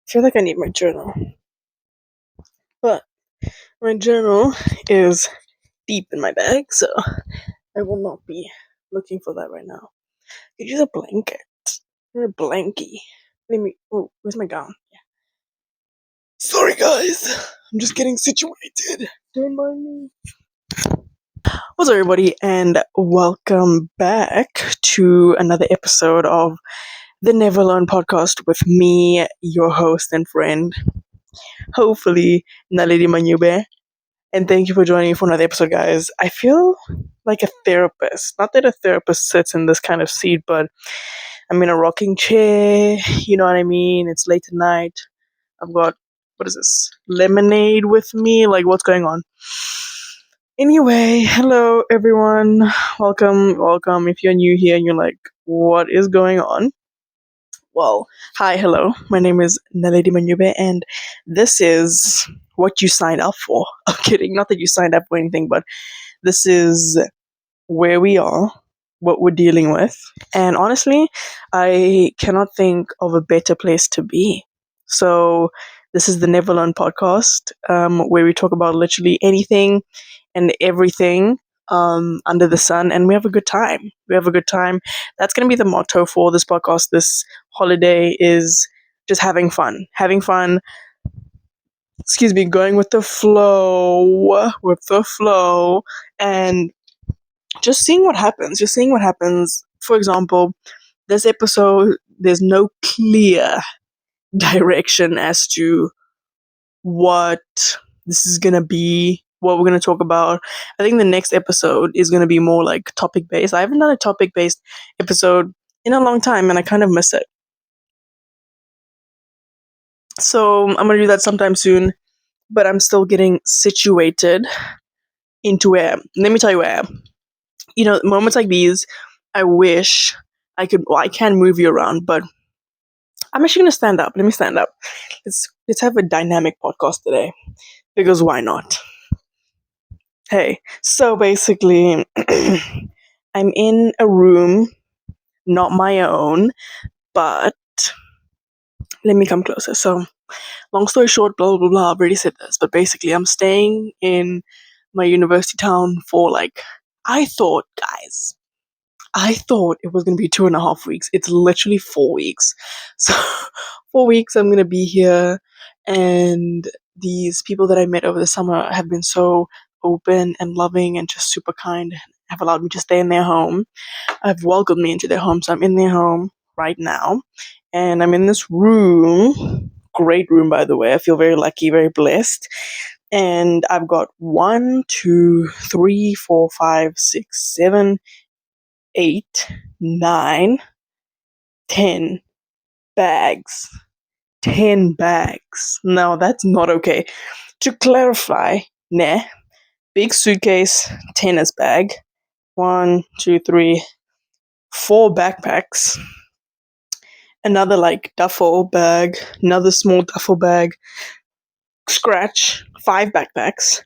feel like I need my journal. But my journal is deep in my bag, so I will not be looking for that right now. Could use a blanket. Or a blankie. Oh, where's my gown? Yeah. Sorry, guys. I'm just getting situated. Don't mind me. What's up, everybody, and welcome back to another episode of the Never Alone podcast with me, your host and friend, hopefully, Naledi Manyube. And thank you for joining me for another episode, guys. I feel like a therapist. Not that a therapist sits in this kind of seat, but I'm in a rocking chair. You know what I mean? It's late at night. I've got, what is this? Lemonade with me? Like, what's going on? Anyway, hello, everyone. Welcome. If you're new here and you're like, what is going on? Well, hi, hello. My name is Naledi Manyube, and this is what you signed up for. I'm kidding. Not that you signed up for anything, but this is where we are, what we're dealing with. And honestly, I cannot think of a better place to be. So, this is the Never Alone podcast, where we talk about literally anything and everything under the sun, and we have a good time. That's going to be the motto for this podcast. This holiday is just having fun. Going with the flow, and just seeing what happens. For example, this episode, there's no clear direction as to what this is gonna be, what we're gonna talk about. I think the next episode is gonna be more like topic based. I haven't done a topic based episode in a long time, and I kind of miss it. So I'm gonna do that sometime soon, but I'm still getting situated into where I am. Let me tell you where I am. Moments like these, I wish I could. Well, I can move you around, but I'm actually gonna stand up. Let me stand up. Let's have a dynamic podcast today, because why not? Hey, so basically, I'm in a room, not my own, but let me come closer. So, long story short, blah blah blah. I've already said this, but basically, I'm staying in my university town for I thought it was going to be 2.5 weeks. It's literally 4 weeks. So, 4 weeks I'm going to be here. And these people that I met over the summer have been so open and loving and just super kind, have allowed me to stay in their home. Have welcomed me into their home. So I'm in their home right now. And I'm in this room. Great room, by the way. I feel very lucky, very blessed. And I've got 1, 2, 3, 4, 5, 6, 7, 8, 9, 10 bags. 10 bags. No, that's not okay. To clarify, big suitcase, tennis bag, 1, 2, 3, 4 backpacks, another duffel bag, another small duffel bag, scratch, 5 backpacks,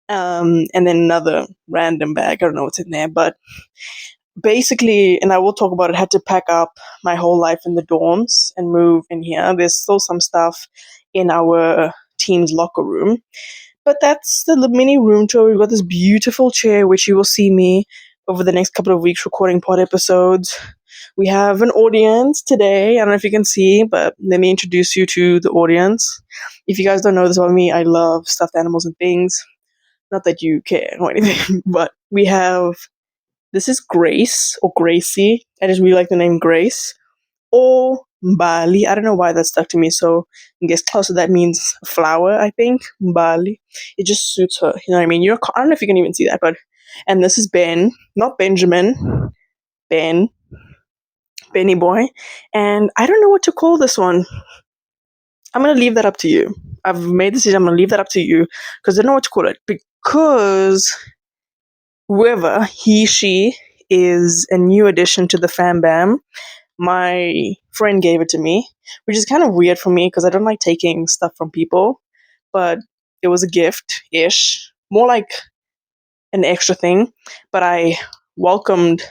and then another random bag. I don't know what's in there, but basically, and I will talk about it, had to pack up my whole life in the dorms and move in here. There's still some stuff in our team's locker room, but that's the mini room tour. We've got this beautiful chair, which you will see me over the next couple of weeks recording pod episodes. We have an audience today. I don't know if you can see, but let me introduce you to the audience. If you guys don't know this about me, I love stuffed animals and things. Not that you care or anything, but we have, this is Grace or Gracie. I just really like the name Grace. Or Mbali. I don't know why that stuck to me. So I guess closer that means flower, I think. Mbali. It just suits her. You know what I mean? I don't know if you can even see that, but and this is Ben, not Benjamin. Benny boy. And I don't know what to call this one. I'm gonna leave that up to you. I've made the decision, I'm gonna leave that up to you. Because I don't know what to call it. Because whoever she is a new addition to the fam bam. My friend gave it to me, which is kind of weird for me because I don't like taking stuff from people, but it was a gift-ish, more like an extra thing, but I welcomed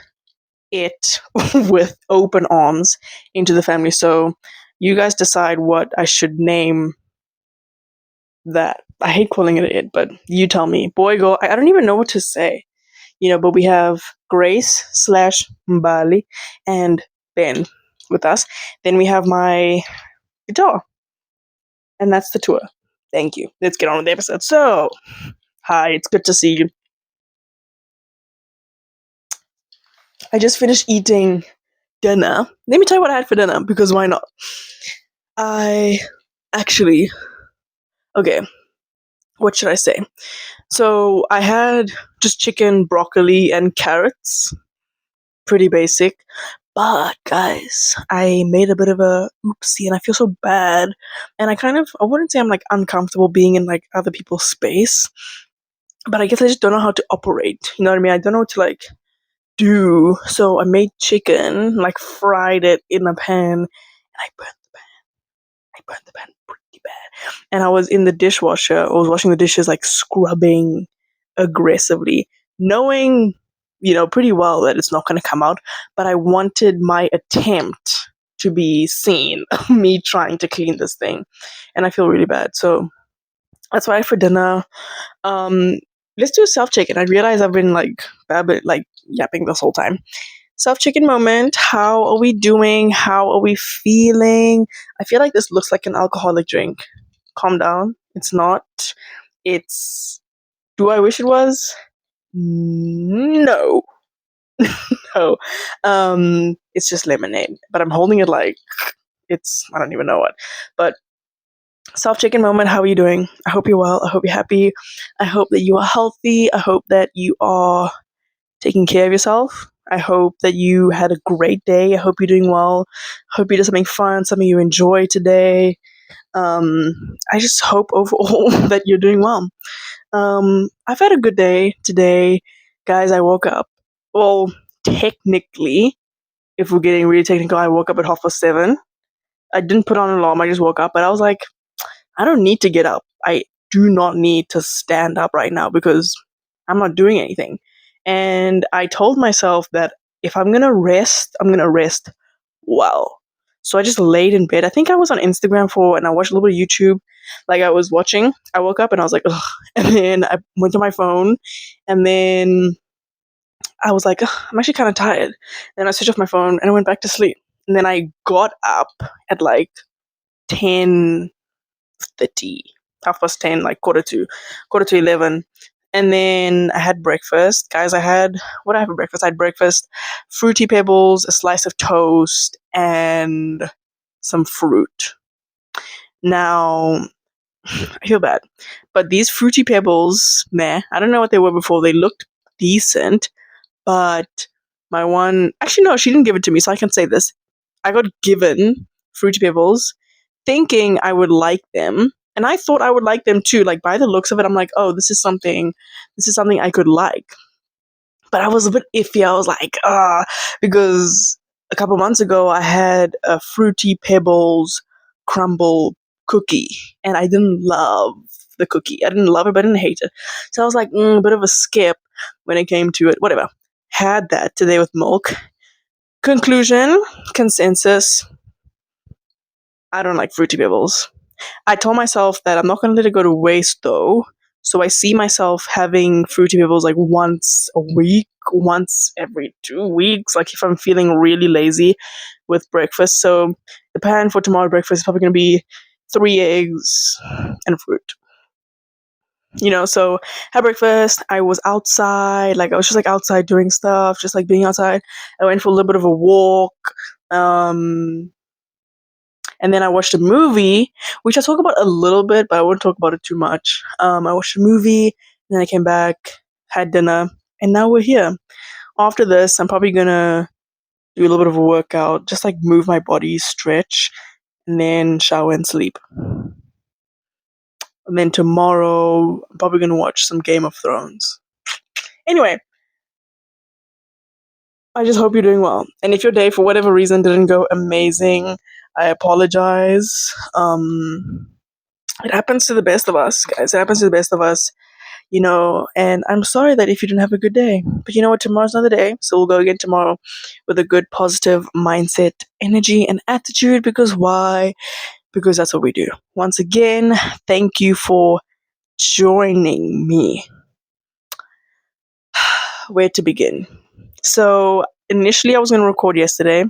it with open arms into the family. So You guys decide what I should name that. I hate calling it it, but you tell me. Boy, girl, I don't even know what to say. But we have Grace slash Mbali and Ben with us. Then we have my guitar, and that's the tour. Thank you. Let's get on with the episode. So, hi, it's good to see you. I just finished eating dinner. Let me tell you what I had for dinner, because why not? I actually, okay, what should I say? So, I had just chicken, broccoli, and carrots. Pretty basic. But guys, I made a bit of a oopsie and I feel so bad. And I wouldn't say I'm like uncomfortable being in like other people's space, but I guess I just don't know how to operate. You know what I mean? I don't know what to like do. So I made chicken, like fried it in a pan, and I burnt the pan pretty bad. And I was in the dishwasher, I was washing the dishes, like scrubbing aggressively, knowing, pretty well that it's not going to come out, but I wanted my attempt to be seen, me trying to clean this thing. And I feel really bad. So that's why for dinner, um, let's do a self check. And I realize I've been like, yapping this whole time. Self check in moment. How are we doing? How are we feeling? I feel like this looks like an alcoholic drink. Calm down. It's not. It's. Do I wish it was? No. No. It's just lemonade. But I'm holding it like it's. I don't even know what. But self check in moment. How are you doing? I hope you're well. I hope you're happy. I hope that you are healthy. I hope that you are taking care of yourself. I hope that you had a great day. I hope you're doing well. I hope you did something fun, something you enjoy today. I just hope overall that you're doing well. I've had a good day today. Guys, I woke up. Well, technically, if we're getting really technical, I woke up at 7:30. I didn't put on an alarm, I just woke up, but I was like, I don't need to get up. I do not need to stand up right now because I'm not doing anything. And I told myself that if I'm going to rest well. So I just laid in bed. I think I was on Instagram and I watched a little bit of YouTube. Like I was watching, I woke up and I was like, ugh. And then I went to my phone and then I was like, ugh, I'm actually kind of tired. Then I switched off my phone and I went back to sleep. And then I got up at like 10:30, 10:30, like quarter to 11. And then I had breakfast. Guys, what I had for breakfast? I had breakfast, Fruity Pebbles, a slice of toast, and some fruit. Now, I feel bad. But these Fruity Pebbles, meh, I don't know what they were before. They looked decent, but my one, actually, no, she didn't give it to me, so I can say this. I got given Fruity Pebbles thinking I would like them. And I thought I would like them too. Like by the looks of it, I'm like, oh, this is something I could like. But I was a bit iffy. I was like, because a couple months ago I had a Fruity Pebbles crumble cookie, and I didn't love the cookie. I didn't love it, but I didn't hate it. So I was like, a bit of a skip when it came to it. Whatever. Had that today with milk. Conclusion, consensus. I don't like Fruity Pebbles. I told myself that I'm not going to let it go to waste though. So I see myself having Fruity Pebbles like once a week, once every 2 weeks, like if I'm feeling really lazy with breakfast. So the plan for tomorrow breakfast is probably going to be 3 eggs and fruit. So had breakfast. I was outside, like I was just like outside doing stuff, just like being outside. I went for a little bit of a walk. And then I watched a movie, which I talk about a little bit, but I won't talk about it too much. I watched a movie, and then I came back, had dinner, and now we're here. After this, I'm probably gonna do a little bit of a workout, just like move my body, stretch, and then shower and sleep. And then tomorrow, I'm probably gonna watch some Game of Thrones. Anyway, I just hope you're doing well. And if your day, for whatever reason, didn't go amazing, I apologize. It happens to the best of us, guys. It happens to the best of us. and I'm sorry that if you didn't have a good day. But you know what? Tomorrow's another day. So we'll go again tomorrow with a good, positive mindset, energy, and attitude. Because why? Because that's what we do. Once again, thank you for joining me. Where to begin? So initially, I was going to record yesterday,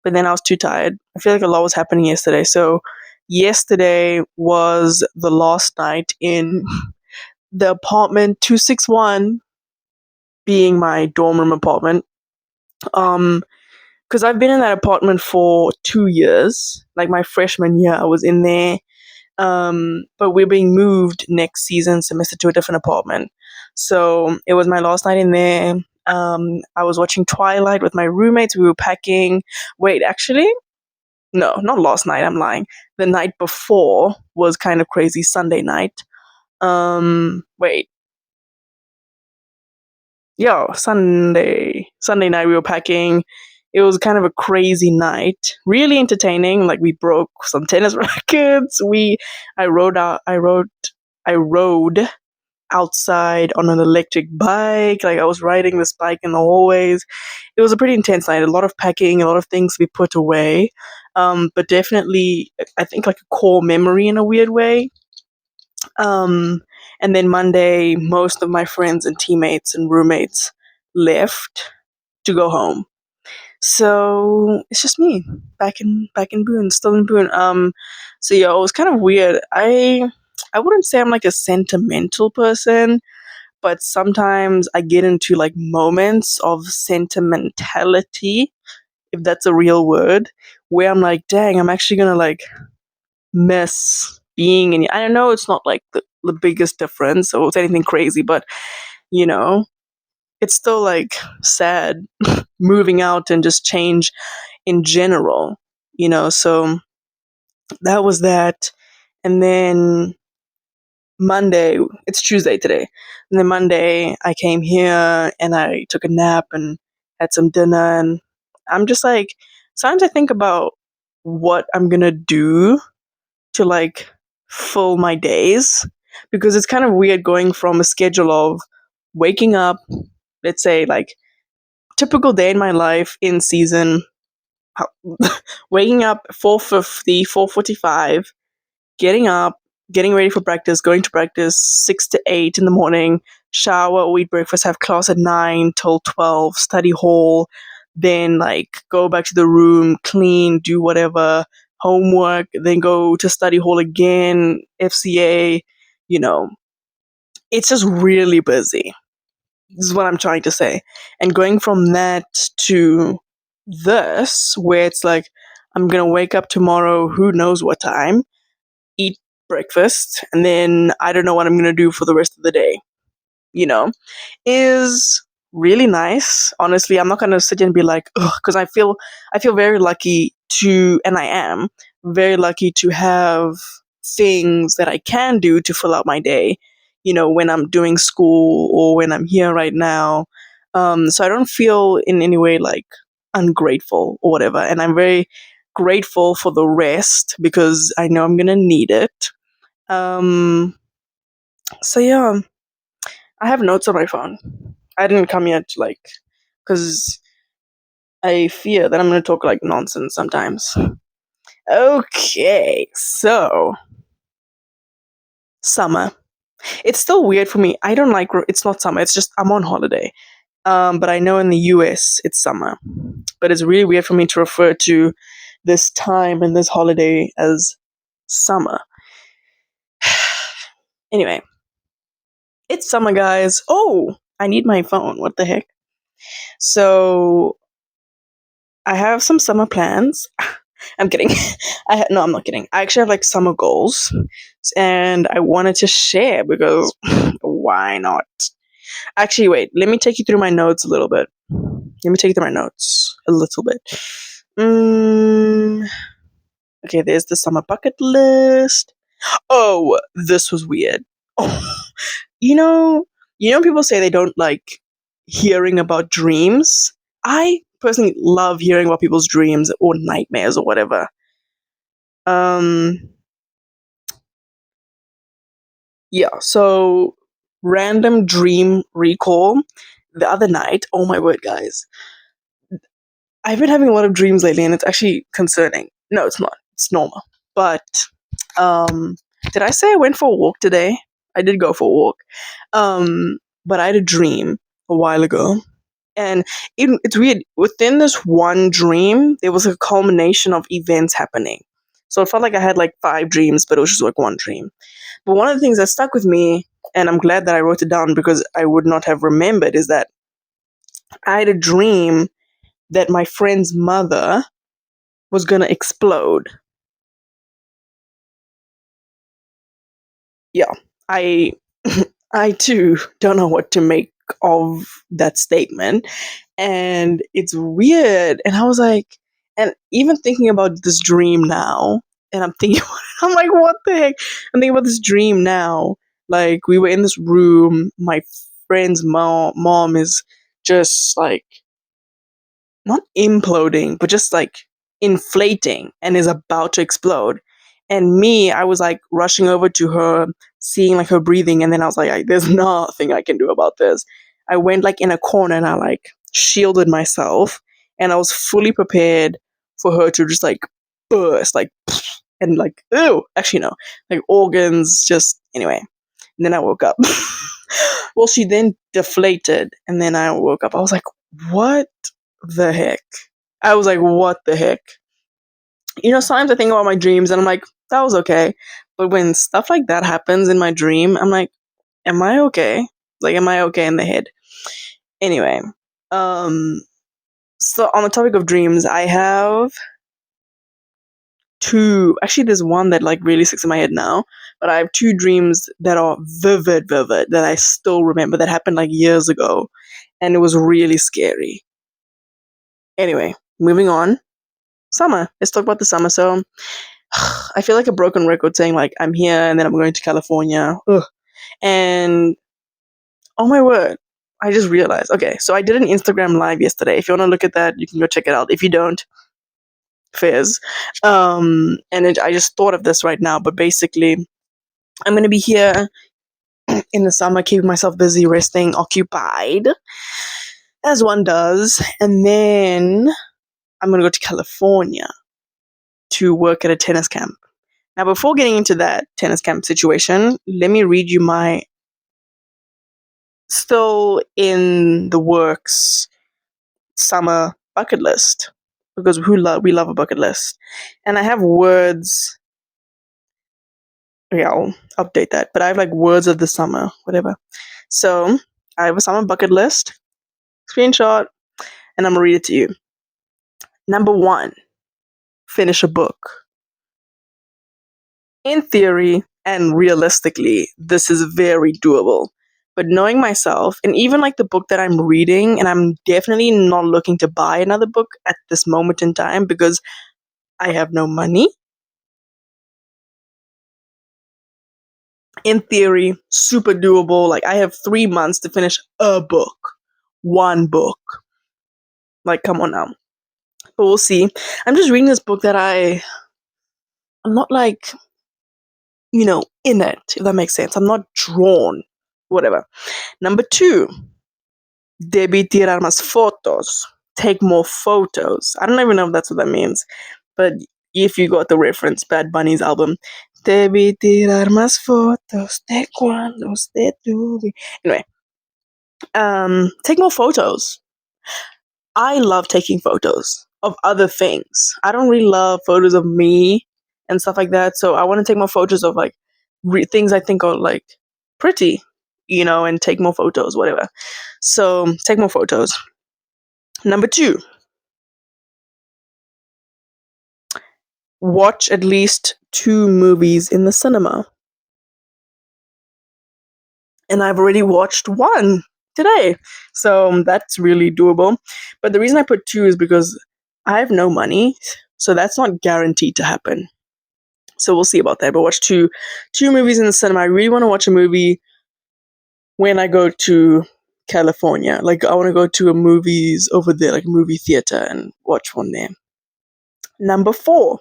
but then I was too tired. I feel like a lot was happening yesterday. So yesterday was the last night in the apartment 261, being my dorm room apartment. Because I've been in that apartment for 2 years. Like my freshman year, I was in there. But we're being moved next semester to a different apartment. So it was my last night in there. I was watching Twilight with my roommates. We were packing. Wait, actually, no, not last night. I'm lying. The night before was kind of crazy. Sunday night. Wait, yeah, Sunday night we were packing. It was kind of a crazy night, really entertaining. Like we broke some tennis rackets. I rode outside on an electric bike. Like I was riding this bike in the hallways. It was a pretty intense night. A lot of packing, a lot of things to be put away. But definitely, I think like a core memory in a weird way. Um, and then Monday, most of my friends and teammates and roommates left to go home. So it's just me back in Boone, still in Boone. So yeah, it was kind of weird. I wouldn't say I'm like a sentimental person, but sometimes I get into like moments of sentimentality, if that's a real word, where I'm like, dang, I'm actually gonna like miss being in. I don't know, it's not like the biggest difference or it's anything crazy, but you know, it's still like sad moving out and just change in general. So that was that. And then Monday, it's Tuesday today. And then Monday, I came here and I took a nap and had some dinner. And I'm just like, sometimes I think about what I'm gonna do to like fill my days, because it's kind of weird going from a schedule of waking up, let's say like typical day in my life in season, waking up 4:50, 4:45, getting up, getting ready for practice, going to practice 6 to 8 in the morning, shower or eat breakfast, have class at 9 till 12, study hall, then like go back to the room, clean, do whatever, homework, then go to study hall again, FCA, you know, it's just really busy. This is what I'm trying to say. And going from that to this, where it's like, I'm gonna wake up tomorrow, who knows what time, eat breakfast, and then I don't know what I'm gonna do for the rest of the day, you know, is really nice. Honestly, I'm not gonna sit here and be like, ugh, because I feel very lucky to, and I am very lucky to have things that I can do to fill out my day, when I'm doing school or when I'm here right now. So I don't feel in any way like ungrateful or whatever, and I'm very grateful for the rest because I know I'm gonna need it. Um, so yeah, I have notes on my phone. I didn't come yet, like, because I fear that I'm going to talk like nonsense sometimes. Okay, so summer. It's still weird for me. I don't like. It's not summer. It's just I'm on holiday. But I know in the U.S. it's summer. But it's really weird for me to refer to this time and this holiday as summer. Anyway, it's summer, guys. Oh, I need my phone. What the heck? So I have some summer plans. I'm kidding. No, I'm not kidding. I actually have like summer goals, and I wanted to share because why not? Actually, wait. Let me take you through my notes a little bit. Let me take you through my notes a little bit. Okay, there's the summer bucket list. Oh, this was weird. Oh, you know, people say they don't like hearing about dreams. I personally love hearing about people's dreams or nightmares or whatever. Um, yeah. So random dream recall the other night. Oh my word, guys. I've been having a lot of dreams lately and it's actually concerning. No, it's not. It's normal. But um did I say I went for a walk today? I did go for a walk. But I had a dream a while ago. And it's weird. Within this one dream, there was a culmination of events happening. So it felt like I had like 5 dreams, but it was just like one dream. But one of the things that stuck with me, and I'm glad that I wrote it down because I would not have remembered, is that I had a dream that my friend's mother was gonna explode. Yeah, I I too don't know what to make of that statement, and it's weird. And I was like, and even thinking about this dream now, and I'm thinking, I'm like, what the heck? I'm thinking about this dream now. Like we were in this room, my friend's mom is just like not imploding, but just like inflating and is about to explode. And me, I was like rushing over to her, seeing like her breathing, and then I was like, there's nothing I can do about this. I went like in a corner and I like shielded myself, and I was fully prepared for her to just like burst, like, and like, ew, actually, no, like organs, just anyway. And then I woke up. Well, she then deflated, and then I woke up. I was like, what the heck? I was like, what the heck? Sometimes I think about my dreams and I'm like, that was okay. But when stuff like that happens in my dream, I'm like, am I okay? Like, am I okay in the head? Anyway, um, so on the topic of dreams, I have two. Actually, there's one that like really sticks in my head now, but I have 2 dreams that are vivid, that I still remember that happened like years ago, and it was really scary. Anyway, moving on. Summer. Let's talk about the summer. So, I feel like a broken record saying like I'm here and then I'm going to California. Ugh. And oh my word, I just realized. Okay, so I did an Instagram live yesterday. If you want to look at that, you can go check it out. If you don't, fizz. I just thought of this right now, but basically, I'm gonna be here in the summer, keeping myself busy, resting, occupied, as one does, and then I'm gonna go to California to work at a tennis camp. Now, before getting into that tennis camp situation, let me read you my still in the works summer bucket list, because we love a bucket list. And I have words. Yeah, I'll update that. But I have like words of the summer, whatever. So I have a summer bucket list, screenshot, and I'm gonna read it to you. Number 1, finish a book. In theory and realistically, this is very doable. But knowing myself, and even like the book that I'm reading, and I'm definitely not looking to buy another book at this moment in time because I have no money. In theory, super doable. Like, I have 3 months to finish a book. One book. Like, come on now. But we'll see. I'm just reading this book that I'm not like, in it, if that makes sense. I'm not drawn. Whatever. Number 2, debí tirar más fotos. Take more photos. I don't even know if that's what that means. But if you got the reference, Bad Bunny's album. Debí tirar más fotos de cuando usted tuve. Anyway, take more photos. I love taking photos of other things. I don't really love photos of me and stuff like that. So I want to take more photos of like things I think are like pretty, and take more photos, whatever. So take more photos. Number 2, watch at least 2 movies in the cinema. And I've already watched 1 today. So that's really doable. But the reason I put 2 is because I have no money. So that's not guaranteed to happen. So we'll see about that. But watch two movies in the cinema. I really want to watch a movie when I go to California. Like, I want to go to a movies over there, like a movie theater, and watch one there. Number 4,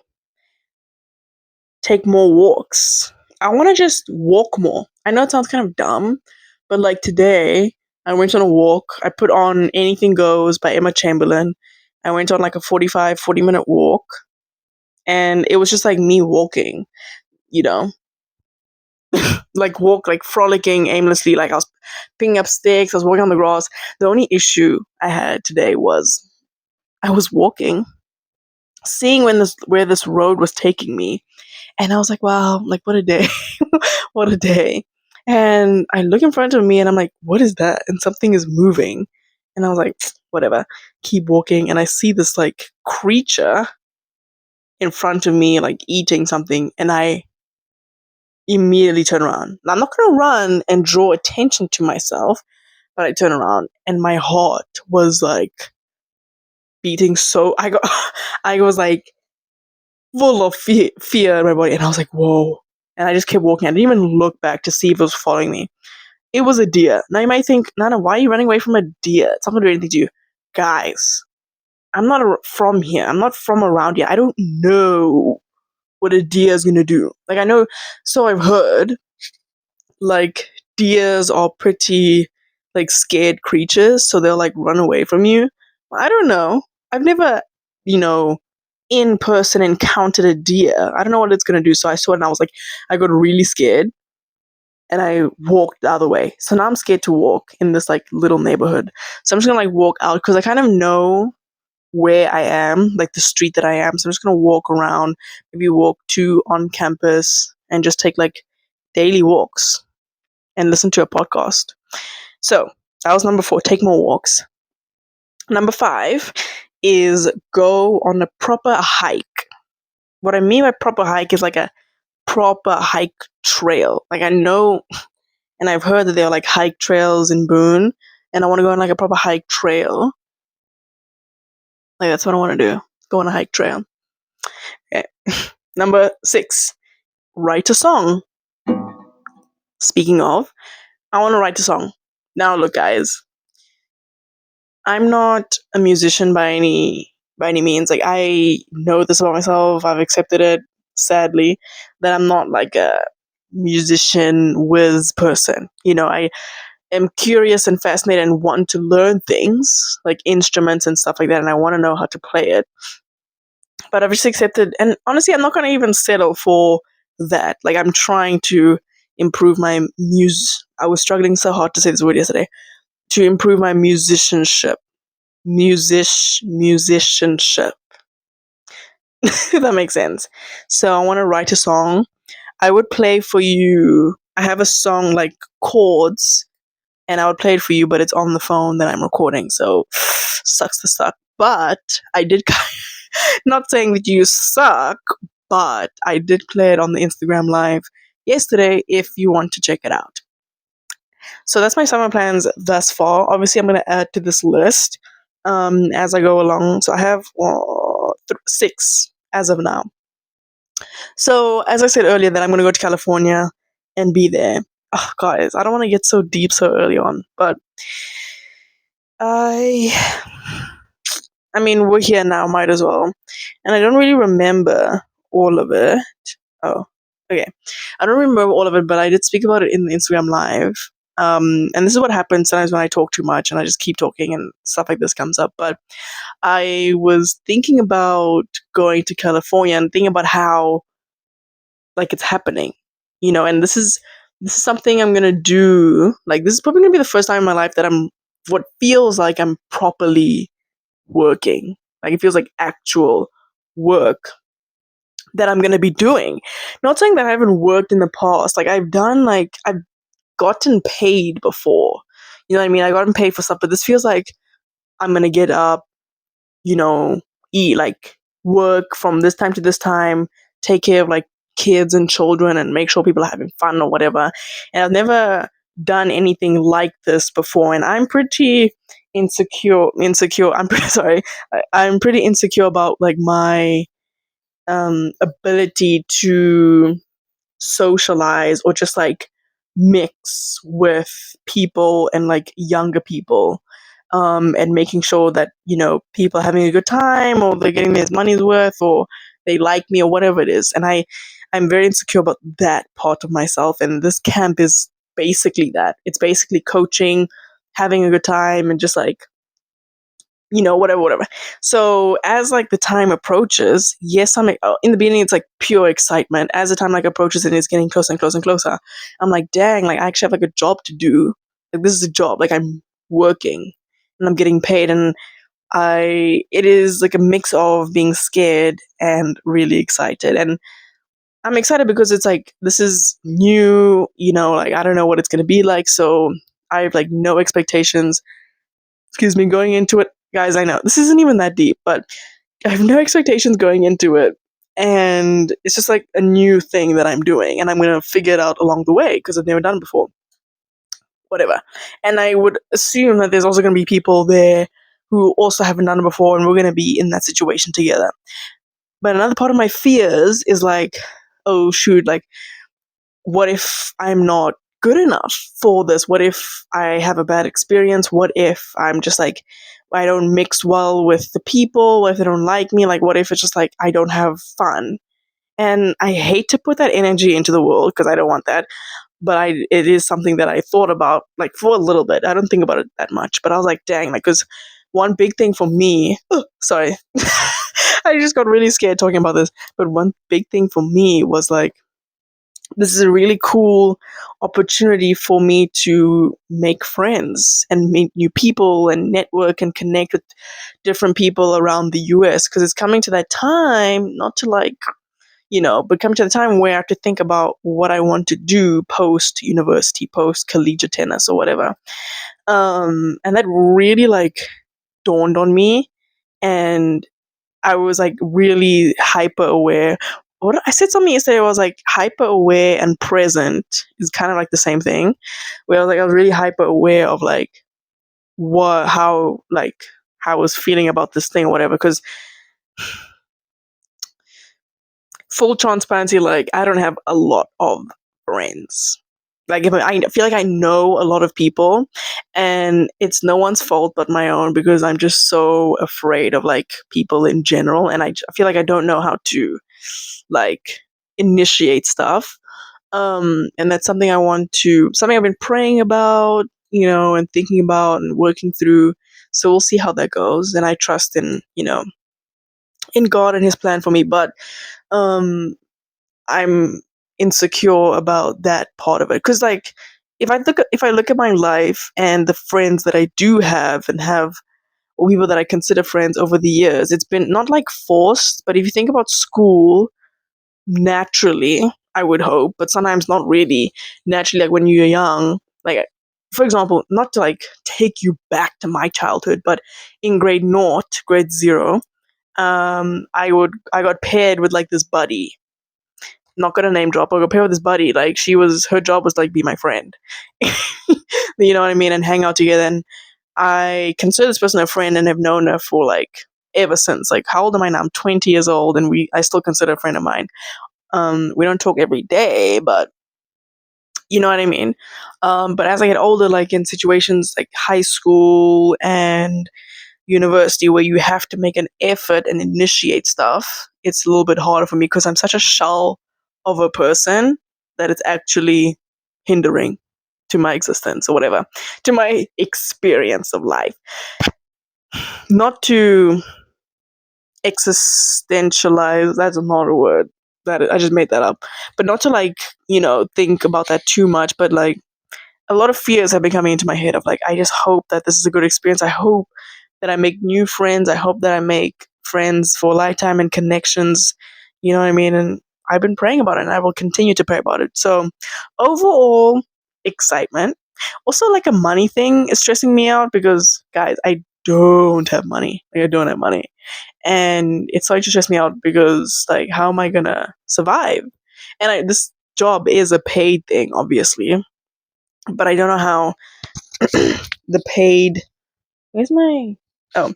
take more walks. I want to just walk more. I know it sounds kind of dumb, But like today, I went on a walk. I put on Anything Goes by Emma Chamberlain. I went on like a 40-minute walk, and it was just like me walking, you know, like frolicking aimlessly. Like I was picking up sticks, I was walking on the grass. The only issue I had today was I was walking, seeing where this road was taking me, and I was like, wow, like what a day. What a day. And I look in front of me and I'm like, what is that? And something is moving. And I was like, whatever, keep walking. And I see this like creature in front of me, like eating something. And I immediately turn around. Now, I'm not going to run and draw attention to myself, but I turn around and my heart was like beating so, I was like full of fear in my body. And I was like, whoa. And I just kept walking. I didn't even look back to see if it was following me. It was a deer. Now you might think, Nana, why are you running away from a deer? It's not going to do anything to you. Guys, I'm not from here. I'm not from around here. I don't know what a deer is going to do. Like, I know, so I've heard, like, deers are pretty, like, scared creatures, so they'll, like, run away from you. I don't know. I've never, you know, in person encountered a deer. I don't know what it's going to do. So I saw it and I was like, I got really scared and I walked the other way. So now I'm scared to walk in this like little neighborhood. So I'm just gonna like walk out because I kind of know where I am, like the street that I am. So I'm just gonna walk around, maybe walk to on campus and just take like daily walks and listen to a podcast. So that was number 4, take more walks. Number 5 is go on a proper hike. What I mean by proper hike is like a proper hike trail. Like I know and I've heard that there are like hike trails in Boone, and I want to go on like a proper hike trail. Like that's what I want to do. Go on a hike trail. Okay. Number 6, write a song. Speaking of, I want to write a song. Now look guys, I'm not a musician by any means. Like I know this about myself. I've accepted it sadly that I'm not like a musician whiz person. You know, I am curious and fascinated and want to learn things like instruments and stuff like that, and I want to know how to play it. But I've just accepted, and honestly, I'm not going to even settle for that. Like, I'm trying to improve my I was struggling so hard to say this word yesterday. To improve my musicianship. Musicianship. If that makes sense. So I want to write a song. I would play for you. I have a song like chords and I would play it for you, but it's on the phone that I'm recording, so sucks to suck. But I did, not saying that you suck, but I did play it on the Instagram Live yesterday if you want to check it out. So that's my summer plans thus far. Obviously, I'm going to add to this list as I go along. So I have 6 as of now. So, as I said earlier, that I'm going to go to California and be there. Oh, guys, I don't want to get so deep so early on, but I mean, we're here now, might as well. And I don't really remember all of it. Oh, okay. I don't remember all of it, but I did speak about it in the Instagram Live. And this is what happens sometimes when I talk too much and I just keep talking and stuff like this comes up. But I was thinking about going to California and thinking about how, like, it's happening, you know, and this is something I'm gonna do. Like, this is probably gonna be the first time in my life that I'm what feels like I'm properly working. Like it feels like actual work that I'm gonna be doing. Not saying that I haven't worked in the past. Like I've gotten paid before. You know what I mean? I gotten paid for stuff, but this feels like I'm gonna get up, you know, eat like work from this time to this time, take care of like kids and children and make sure people are having fun or whatever. And I've never done anything like this before, and I'm pretty insecure. I'm pretty sorry. I'm pretty insecure about like my ability to socialize or just like mix with people and like younger people, and making sure that, you know, people are having a good time or they're getting their money's worth or they like me or whatever it is. And I'm very insecure about that part of myself, and this camp is basically that. It's basically coaching, having a good time, and just like, whatever. So as like the time approaches, yes, I'm like, in the beginning it's like pure excitement. As the time like approaches and it's getting closer and closer and closer, I'm like, dang, like I actually have like a job to do. Like this is a job. Like I'm working and I'm getting paid, and it is like a mix of being scared and really excited. And I'm excited because it's like this is new, like I don't know what it's gonna be like, so I have like no expectations. Excuse me, going into it, guys. I know this isn't even that deep, but I have no expectations going into it, and it's just like a new thing that I'm doing, and I'm gonna figure it out along the way because I've never done it before. Whatever, and I would assume that there's also gonna be people there who also haven't done it before, and we're gonna be in that situation together. But another part of my fears is like, oh shoot, like what if I'm not good enough for this? What if I have a bad experience? What if I'm just like, I don't mix well with the people? What if they don't like me? Like, what if it's just like, I don't have fun? And I hate to put that energy into the world because I don't want that. But it is something that I thought about like for a little bit. I don't think about it that much, but I was like, dang, like, because one big thing for me, sorry, I just got really scared talking about this. But one big thing for me was like, this is a really cool opportunity for me to make friends and meet new people and network and connect with different people around the US, because it's coming to that time, not to like, but coming to the time where I have to think about what I want to do post university, post collegiate tennis or whatever. And that really like dawned on me, and I was like really hyper aware. What I said something yesterday, I was like hyper aware and present is kind of like the same thing. Where I was really hyper aware of like how I was feeling about this thing or whatever. Because full transparency, like I don't have a lot of friends. Like if I feel like I know a lot of people, and it's no one's fault but my own, because I'm just so afraid of like people in general, and I feel like I don't know how to like initiate stuff. And that's something something I've been praying about, and thinking about and working through. So we'll see how that goes, and I trust in God and His plan for me. But um I'm insecure about that part of it, because like if I look at my life and the friends that I do have and have, or people that I consider friends over the years, it's been not like forced, but if you think about school, naturally, I would hope, but sometimes not really naturally, like when you're young, like for example, not to like take you back to my childhood, but in grade 0, I got paired with like this buddy. Not gonna name drop, I got paired with this buddy. Like her job was like be my friend. You know what I mean? And hang out together. And I consider this person a friend and have known her for like ever since. Like how old am I now? I'm 20 years old, and I still consider a friend of mine. We don't talk every day, but you know what I mean? But as I get older, like in situations like high school and university where you have to make an effort and initiate stuff, it's a little bit harder for me because I'm such a shell of a person that it's actually hindering to my existence or whatever, to my experience of life. Not to existentialize, that's not a word. That I just made that up. But not to like, think about that too much, but like a lot of fears have been coming into my head of like, I just hope that this is a good experience. I hope that I make new friends. I hope that I make friends for a lifetime and connections. You know what I mean? And I've been praying about it, and I will continue to pray about it. So overall, excitement. Also, like a money thing is stressing me out because, guys, I don't have money. Like, I don't have money. And it's starting to stress me out because, like, how am I gonna survive? And this job is a paid thing, obviously, but I don't know how the paid. Where's my? Oh,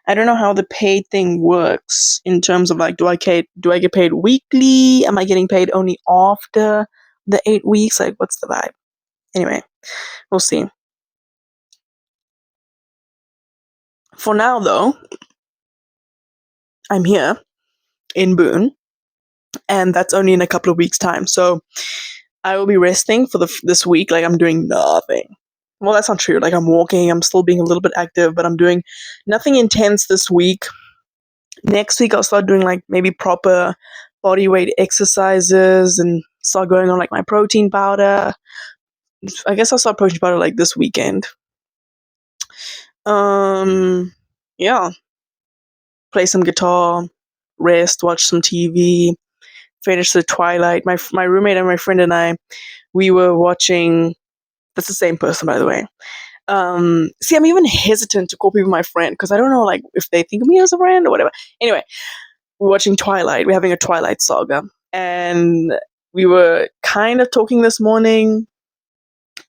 I don't know how the paid thing works in terms of like, do I get paid weekly? Am I getting paid only after the 8 weeks? Like, what's the vibe? Anyway, we'll see. For now, though, I'm here in Boone, and that's only in a couple of weeks' time. So I will be resting for this week. Like I'm doing nothing. Well, that's not true. Like I'm walking. I'm still being a little bit active, but I'm doing nothing intense this week. Next week I'll start doing like maybe proper body weight exercises and start going on like my protein powder. I guess I'll start protein powder like this weekend. Yeah, play some guitar, rest, watch some TV, finish the Twilight. My roommate and my friend and I, we were watching. That's the same person, by the way. See, I'm even hesitant to call people my friend because I don't know, like, if they think of me as a friend or whatever. Anyway, we're watching Twilight. We're having a Twilight saga, and we were kind of talking this morning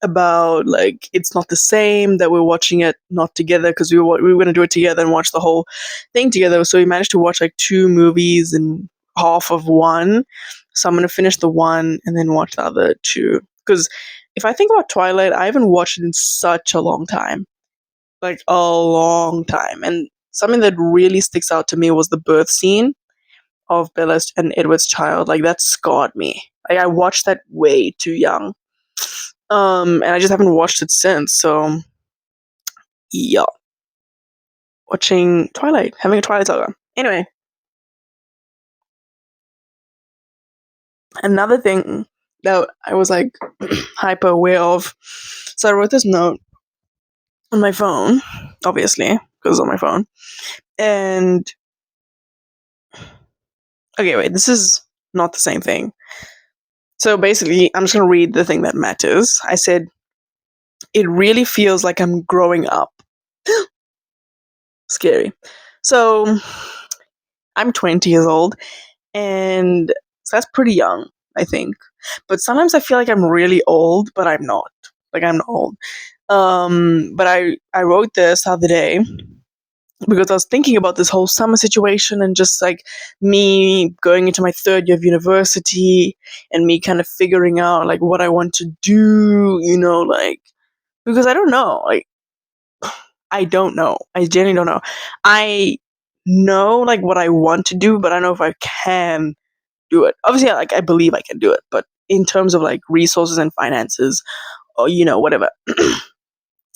about like it's not the same that we're watching it not together because we were going to do it together and watch the whole thing together. So we managed to watch like 2 movies in half of one. So I'm going to finish the one and then watch the other two. Because if I think about Twilight, I haven't watched it in such a long time. Like a long time. And something that really sticks out to me was the birth scene of Bella and Edward's child. Like that scarred me. Like I watched that way too young. And I just haven't watched it since. So yeah. Watching Twilight, having a Twilight saga. Anyway, another thing that I was like hyper aware of. So I wrote this note on my phone, obviously, because it's on my phone. And okay, wait, this is not the same thing. So basically, I'm just gonna read the thing that matters. I said, it really feels like I'm growing up. Scary. So I'm 20 years old, and so that's pretty young, I think. But sometimes I feel like I'm really old, but I'm not. Like I'm not old. But I wrote this the other day because I was thinking about this whole summer situation and just like me going into my third year of university and me kind of figuring out like what I want to do, like because I don't know, like I don't know. I genuinely don't know. I know like what I want to do, but I don't know if I can do it. Obviously, like I believe I can do it, but in terms of like resources and finances, or whatever,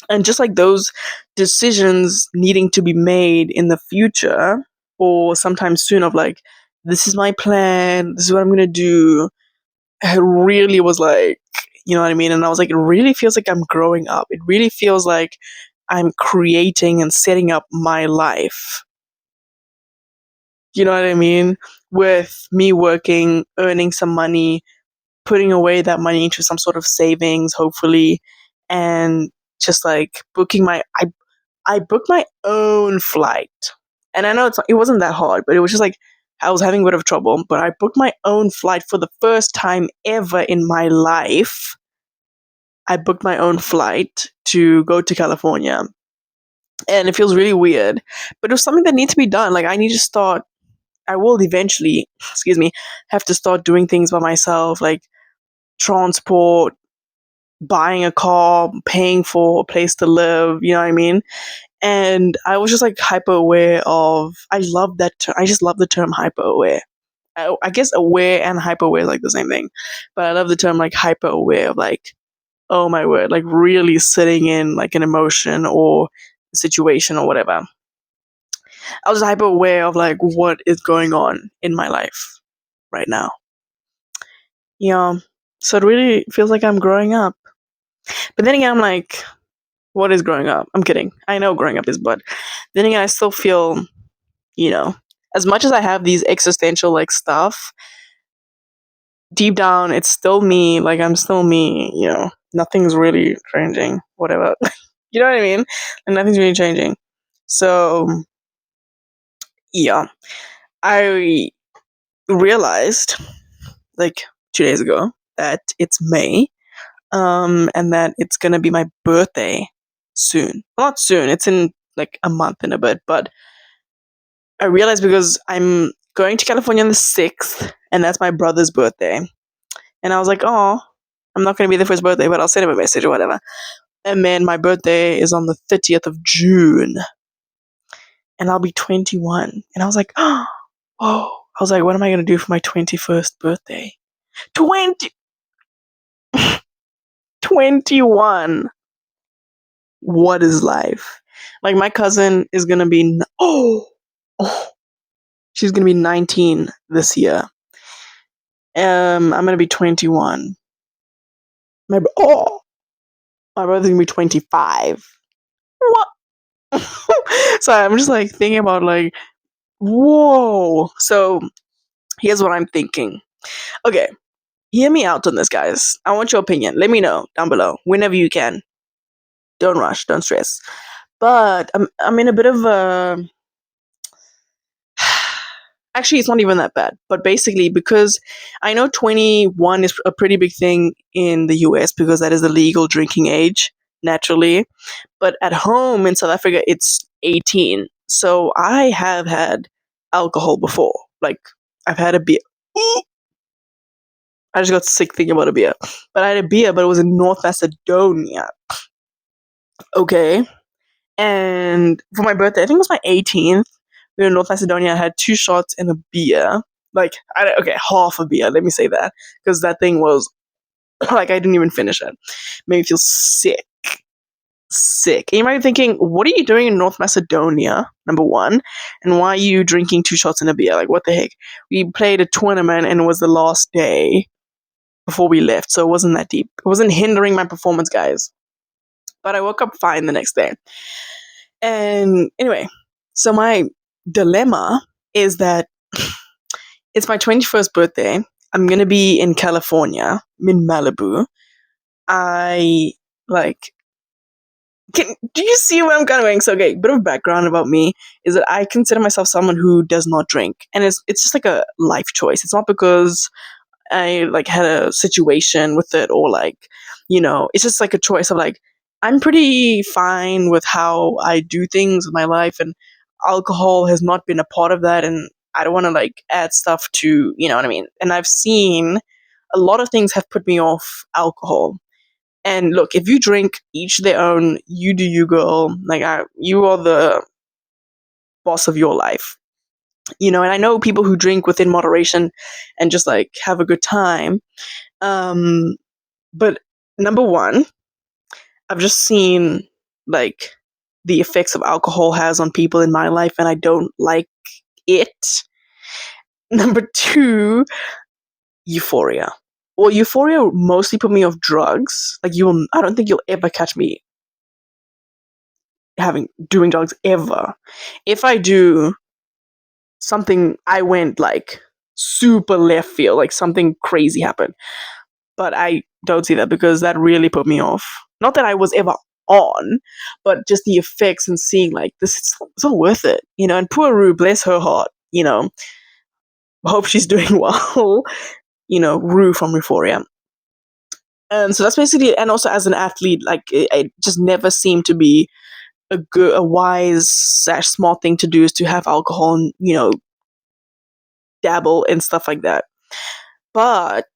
and just like those decisions needing to be made in the future or sometime soon, of like this is my plan, this is what I'm gonna do. It really was like, you know what I mean? And I was like, it really feels like I'm growing up. It really feels like I'm creating and setting up my life. You know what I mean? With me working, earning some money, putting away that money into some sort of savings, hopefully, and just like booking I booked my own flight. And I know it wasn't that hard, but it was just like I was having a bit of trouble. But I booked my own flight for the first time ever in my life. I booked my own flight to go to California. And it feels really weird. But it was something that needs to be done. Like I need to start I will eventually, excuse me, have to start doing things by myself, like transport, buying a car, paying for a place to live, you know what I mean? And I was just like hyper aware of, I love that term. I just love the term hyper aware. I guess aware and hyper aware is like the same thing, but I love the term like hyper aware of like, oh my word, like really sitting in like an emotion or a situation or whatever. I was hyper aware of like what is going on in my life right now. Yeah. So it really feels like I'm growing up. But then again, I'm like, what is growing up? I'm kidding. I know growing up is, but then again, I still feel, you know, as much as I have these existential like stuff, deep down, it's still me. Like, I'm still me, nothing's really changing, whatever. You know what I mean? And nothing's really changing. So, yeah, I realized like 2 days ago that it's May, and that it's gonna be my birthday soon. Well, not soon, it's in like a month and a bit, but I realized because I'm going to California on the 6th, and that's my brother's birthday. And I was like, oh, I'm not going to be there for his birthday, but I'll send him a message or whatever. And then my birthday is on the 30th of June, and I'll be 21. And I was like, oh, I was like, what am I going to do for my 21st birthday? 20! 21. What is life? Like my cousin is gonna be oh, she's gonna be 19 this year. I'm gonna be 21. My brother's gonna be 25. What? So I'm just like thinking about like, whoa. So here's what I'm thinking. Okay, hear me out on this, guys. I want your opinion. Let me know down below whenever you can. Don't rush, don't stress. But I'm in a bit of a actually it's not even that bad. But basically because I know 21 is a pretty big thing in the US because that is the legal drinking age naturally. But at home in South Africa it's 18. So I have had alcohol before. Like I've had a beer. I just got sick thinking about a beer. But I had a beer, but it was in North Macedonia. Okay. And for my birthday, I think it was my 18th, we were in North Macedonia. I had 2 shots and a beer. Like, okay, half a beer, let me say that. Because that thing was, like, I didn't even finish it. Made me feel sick. Sick. And you might be thinking, what are you doing in North Macedonia, number one? And why are you drinking 2 shots and a beer? Like, what the heck? We played a tournament and it was the last day before we left, so it wasn't that deep. It wasn't hindering my performance, guys. But I woke up fine the next day. And anyway, so my dilemma is that it's my 21st birthday. I'm going to be in California, in Malibu. I like do you see where I'm going? So, okay, bit of background about me is that I consider myself someone who does not drink, and it's just like a life choice. It's not because I like had a situation with it or like, it's just like a choice of like, I'm pretty fine with how I do things with my life, and alcohol has not been a part of that, and I don't want to like add stuff to, you know what I mean? And I've seen a lot of things have put me off alcohol. And look, if you drink, each their own, you do you, girl. Like, you are the boss of your life. And I know people who drink within moderation and just like have a good time. But number one, I've just seen like the effects of alcohol has on people in my life, and I don't like it. Number two, euphoria. Well, euphoria mostly put me off drugs. Like I don't think you'll ever catch me doing drugs ever. If I do something, I went like super left field, like something crazy happened. But I don't see that because that really put me off. Not that I was ever on, but just the effects and seeing like this, it's not worth it, And poor Rue, bless her heart, hope she's doing well, Rue from Euphoria. And so that's basically it. And also as an athlete, like it just never seemed to be a wise / smart thing to do is to have alcohol and dabble and stuff like that. But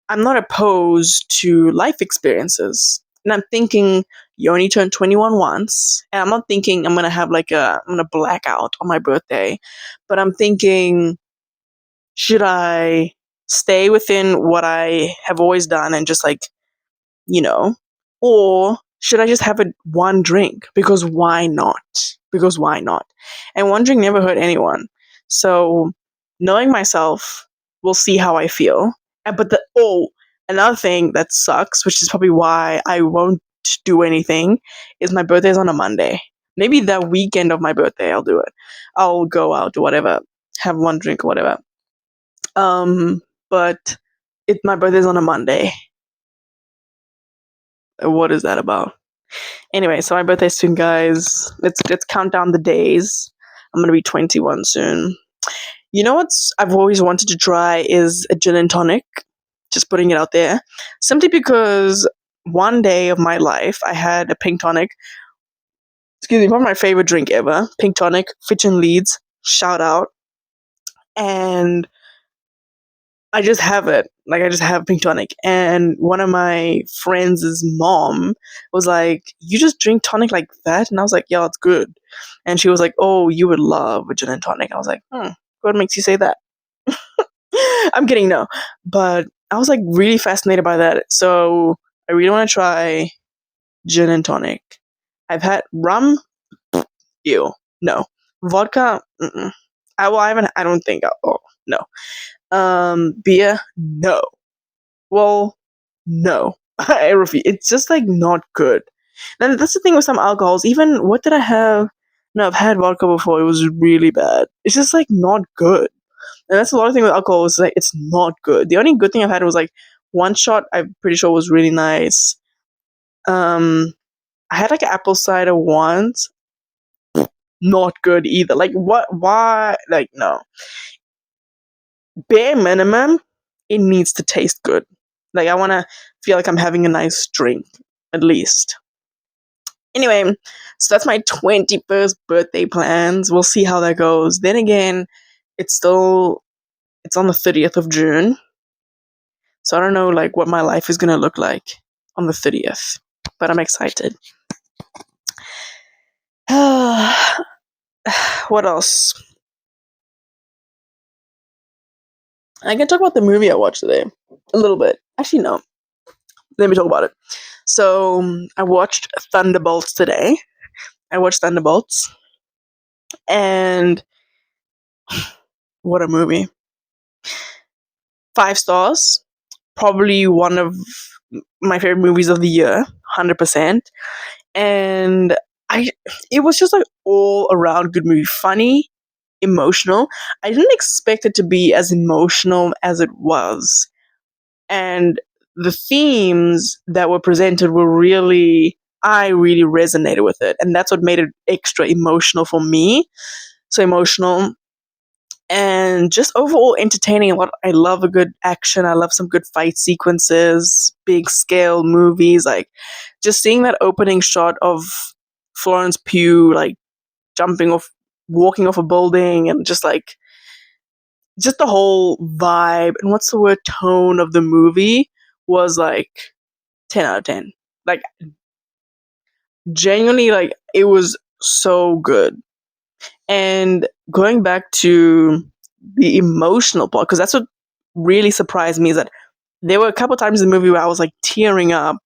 I'm not opposed to life experiences. And I'm thinking you only turn 21 once. And I'm not thinking I'm going to have I'm going to black out on my birthday. But I'm thinking, should I stay within what I have always done and just like, or should I just have one drink? Because why not? Because why not? And one drink never hurt anyone. So knowing myself, we'll see how I feel. But another thing that sucks, which is probably why I won't do anything, is my birthday's on a Monday. Maybe that weekend of my birthday, I'll do it. I'll go out or whatever, have one drink or whatever. But my birthday's on a Monday. What is that about? Anyway, so my birthday soon, guys. Let's count down the days. I'm gonna be 21 soon. You know what's I've always wanted to try is a gin and tonic. Just putting it out there. Simply because one day of my life I had a pink tonic. Excuse me, probably my favorite drink ever. Pink tonic, Fitch and Leeds. Shout out. And I just have it. Like, I just have pink tonic. And one of my friends' mom was like, you just drink tonic like that? And I was like, yeah, it's good. And she was like, oh, you would love a gin and tonic. I was like, what makes you say that? I'm kidding, no. But I was like really fascinated by that. So I really want to try gin and tonic. I've had rum. Ew. No. Vodka. Mm-mm. I haven't. I don't think. Oh no. Beer. No. Well, no. I refuse. It's just like not good. And that's the thing with some alcohols. Even what did I have? No, I've had vodka before. It was really bad. It's just like not good. And that's a lot of thing with alcohol. Is like it's not good. The only good thing I've had was like one shot. I'm pretty sure was really nice. Um, I had like apple cider once. Not good either. Like what? Why? Like no. Bare minimum, it needs to taste good. Like I want to feel like I'm having a nice drink at least. Anyway, so that's my 21st birthday plans. We'll see how that goes. Then again, it's on the 30th of June. So I don't know like what my life is going to look like on the 30th, but I'm excited. What else? I can talk about the movie I watched today a little bit. Actually, no. Let me talk about it. So I watched Thunderbolts today. I watched Thunderbolts, and what a movie! 5 stars. Probably one of my favorite movies of the year, 100%. And I, it was just like all around good movie, funny, emotional. I didn't expect it to be as emotional as it was, and the themes that were presented were really, I really resonated with it, and that's what made it extra emotional for me. So emotional and just overall entertaining. A lot. I love a good action. I love some good fight sequences, big scale movies. Like just seeing that opening shot of Florence Pugh like jumping off, walking off a building, and just the whole vibe and what's the word tone of the movie was like 10 out of 10. Like genuinely, like it was so good. And going back to the emotional part, because that's what really surprised me, is that there were a couple times in the movie where I was like tearing up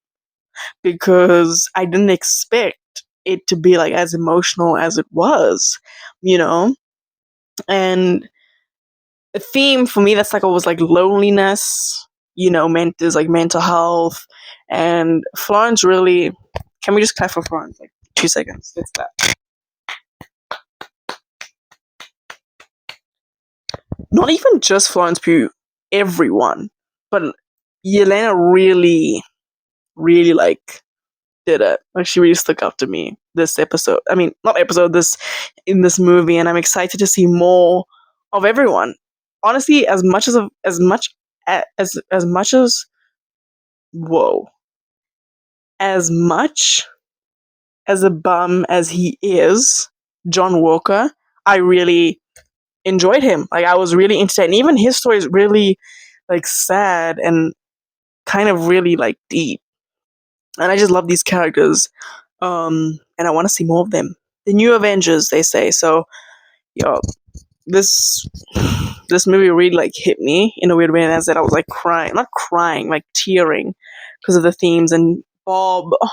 because I didn't expect it to be like as emotional as it was, you know? And a theme for me that's like always like loneliness, meant is like mental health. And Florence really, can we just clap for Florence? Like 2 seconds. It's that. Not even just Florence Pugh, everyone. But Yelena really, really like did it. Like she really stuck up to me this episode. I mean, not episode, this in this movie, and I'm excited to see more of everyone. Honestly, as much as whoa, as much as a bum as he is, John Walker, I really enjoyed him. Like I was really entertained. Even his story is really like sad and kind of really like deep. And I just love these characters. And I want to see more of them. The new Avengers, they say. So, yo, this this movie really like hit me in a weird way. And as that, I was like crying, not crying, like tearing because of the themes. And Bob, oh,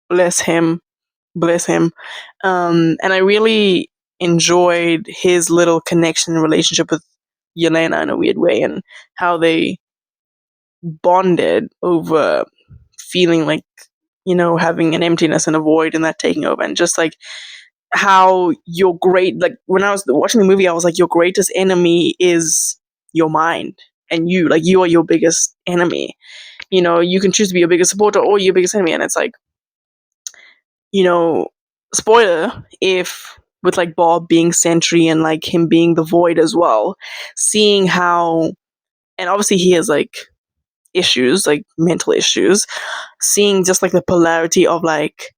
bless him, bless him. And I really enjoyed his little connection and relationship with Yelena in a weird way, and how they bonded over feeling like, having an emptiness and a void and that taking over. And just like how like when I was watching the movie, I was like, your greatest enemy is your mind. And you are your biggest enemy. You can choose to be your biggest supporter or your biggest enemy. And it's like, spoiler, if with like Bob being Sentry and like him being the void as well, seeing how, and obviously he has like issues, like mental issues, seeing just like the polarity of like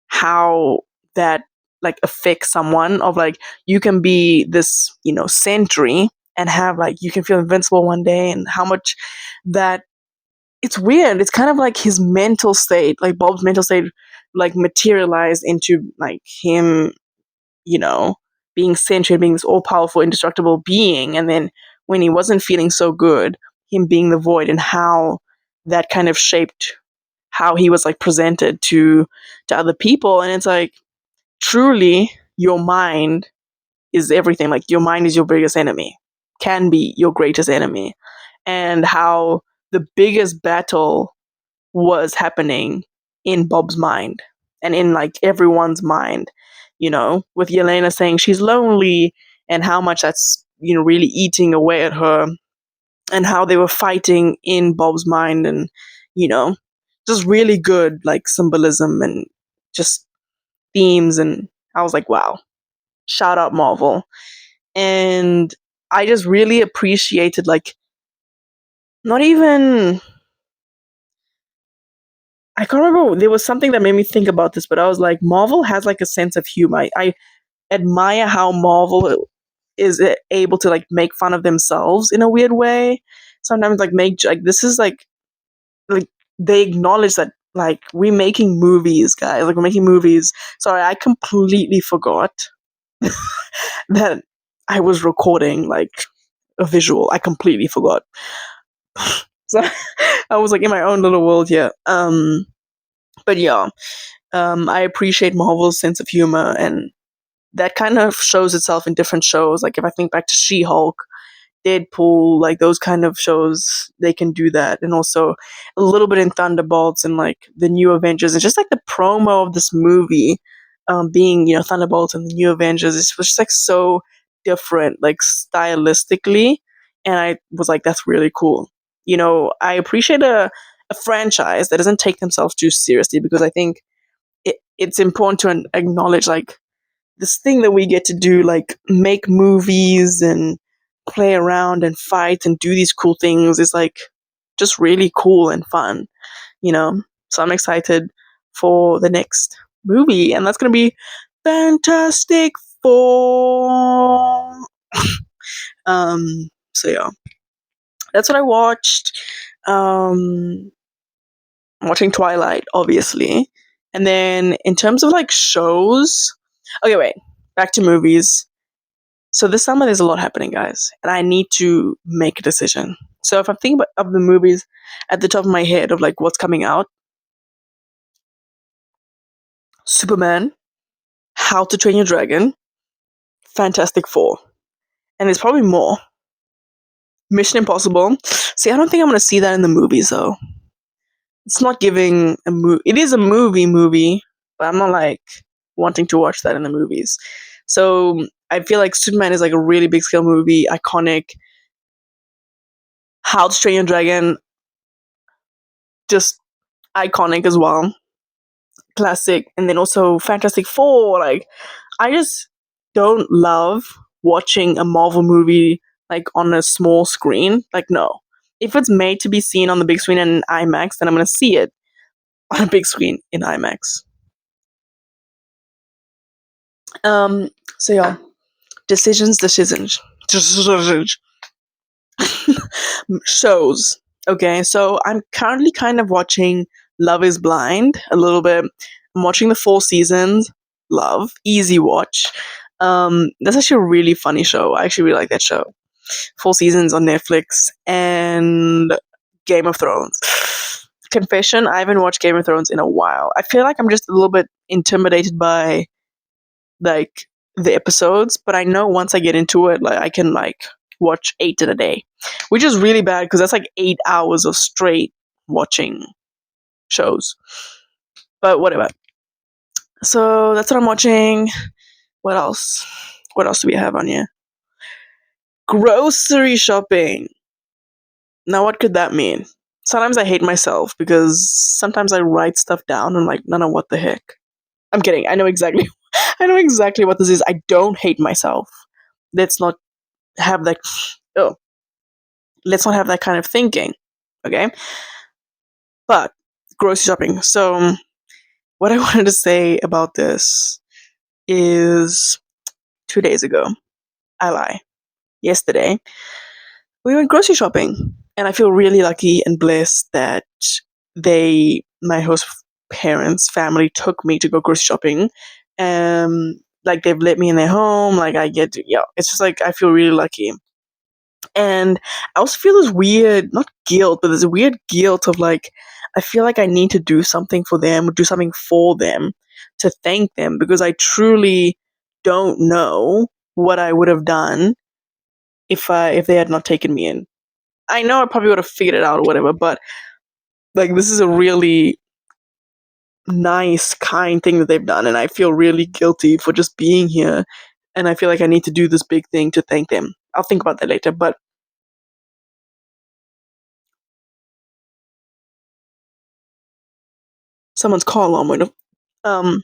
how that like affects someone, of like you can be this, Sentry and have like you can feel invincible one day, and how much that it's weird. It's kind of like his mental state, like Bob's mental state, like materialized into like him, being sentient, being this all powerful, indestructible being. And then when he wasn't feeling so good, him being the void, and how that kind of shaped how he was like presented to other people, and it's like truly your mind is everything. Like your mind is your biggest enemy, can be your greatest enemy, and how the biggest battle was happening in Bob's mind and in like everyone's mind, with Yelena saying she's lonely and how much that's, really eating away at her, and how they were fighting in Bob's mind, and, you know, just really good like symbolism and just themes. And I was like, wow, shout out Marvel. And I just really appreciated, like, not even, I can't remember, there was something that made me think about this, but I was like, Marvel has like a sense of humor. I admire how Marvel is able to like make fun of themselves in a weird way. Sometimes like make like this is like they acknowledge that like we're making movies, guys. Like we're making movies. Sorry, I completely forgot that I was recording like a visual. I completely forgot. So I was like in my own little world here. But yeah, I appreciate Marvel's sense of humor, and that kind of shows itself in different shows. Like if I think back to She-Hulk, Deadpool, like those kind of shows, they can do that. And also a little bit in Thunderbolts and like the New Avengers, and just like the promo of this movie, being, Thunderbolts and the New Avengers, it was just like so different, like stylistically. And I was like, that's really cool. I appreciate a franchise that doesn't take themselves too seriously, because I think it's important to acknowledge like this thing that we get to do, like make movies and play around and fight and do these cool things, is like just really cool and fun, you know? So I'm excited for the next movie, and that's gonna be Fantastic Four. So yeah, that's what I watched. I'm watching Twilight, obviously. And then in terms of like shows, okay, wait, back to movies. So this summer there's a lot happening, guys, and I need to make a decision. So if I'm thinking of the movies at the top of my head of like what's coming out, Superman, How to Train Your Dragon, Fantastic Four, and there's probably more. Mission Impossible. See, I don't think I'm gonna see that in the movies though. It's not giving a movie. It is a movie, but I'm not like wanting to watch that in the movies. So I feel like Superman is like a really big scale movie, iconic. How to Train Your Dragon, just iconic as well, classic. And then also Fantastic Four. Like I just don't love watching a Marvel movie like on a small screen. Like no, if it's made to be seen on the big screen and in IMAX, then I'm gonna see it on a big screen in IMAX. Um. So yeah, decisions. Shows. Okay, so I'm currently kind of watching Love is Blind a little bit. I'm watching the 4 seasons. Love, easy watch. That's actually a really funny show. I actually really like that show. 4 seasons on Netflix. And Game of Thrones. Confession, I haven't watched Game of Thrones in a while. I feel like I'm just a little bit intimidated by like the episodes, but I know once I get into it, like I can like watch 8 in a day, which is really bad because that's like 8 hours of straight watching shows. But whatever. So that's what I'm watching. What else? What else do we have on here? Grocery shopping. Now, what could that mean? Sometimes I hate myself because sometimes I write stuff down and I'm like, no, no, what the heck? I'm kidding. I know exactly. I know exactly what this is. I don't hate myself. Let's not have that. Oh, let's not have that kind of thinking. Okay. But grocery shopping. So, what I wanted to say about this is 2 days ago. I lie. Yesterday, we went grocery shopping, and I feel really lucky and blessed that my host parents, family, took me to go grocery shopping. Like they've let me in their home. Like I get, it's just like I feel really lucky. And I also feel this weird, not guilt, but this weird guilt of like, I feel like I need to do something for them, do something for them to thank them because I truly don't know what I would have done if they had not taken me in. I know I probably would have figured it out or whatever, but like this is a really nice, kind thing that they've done, and I feel really guilty for just being here. And I feel like I need to do this big thing to thank them. I'll think about that later, but someone's call alarm went off. Um,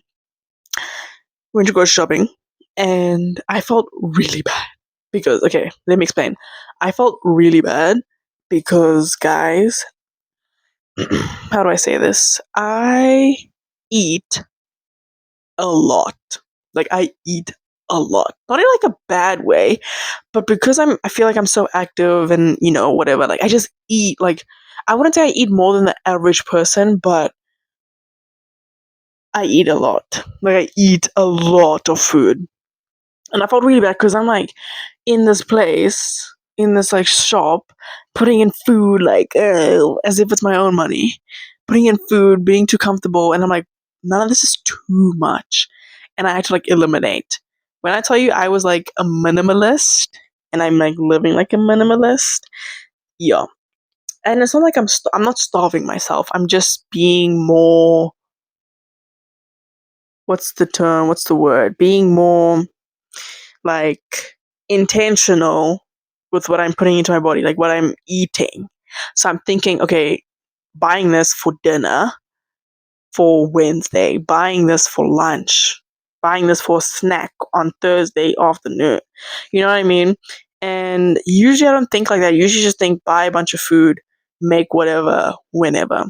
went to go shopping, and I felt really bad because okay, let me explain. I felt really bad because guys, how do I say this? I eat a lot. Like I eat a lot. Not in like a bad way, but because I feel like I'm so active and whatever. Like I just eat like I wouldn't say I eat more than the average person, but I eat a lot. Like I eat a lot of food. And I felt really bad because I'm like in this place, in this like shop, putting in food like as if it's my own money, putting in food, being too comfortable, and I'm like, none of this is too much, and I had to like eliminate. When I tell you I was like a minimalist, and I'm like living like a minimalist, yeah. And it's not like I'm not starving myself. I'm just being more. What's the term? What's the word? Being more like intentional with what I'm putting into my body, like what I'm eating. So I'm thinking, okay, buying this for dinner for Wednesday, buying this for lunch, buying this for a snack on Thursday afternoon. You know what I mean? And usually I don't think like that. I usually just think buy a bunch of food, make whatever, whenever.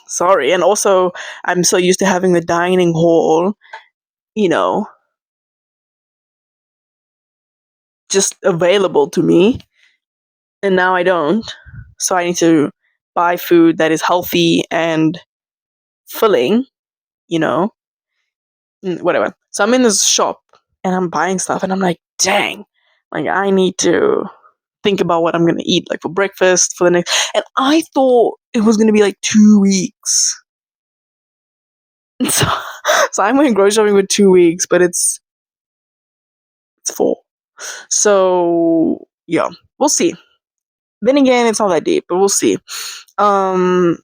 Sorry. And also, I'm so used to having the dining hall, you know, just available to me, and now I don't. So I need to buy food that is healthy and filling, you know, whatever. So I'm in this shop and I'm buying stuff and I'm like, dang, like I need to think about what I'm gonna eat, like for breakfast for the next. And I thought it was gonna be like 2 weeks. So, so I'm going grocery shopping for 2 weeks, but it's 4. So yeah, we'll see. Then again, it's not that deep, but we'll see. Um,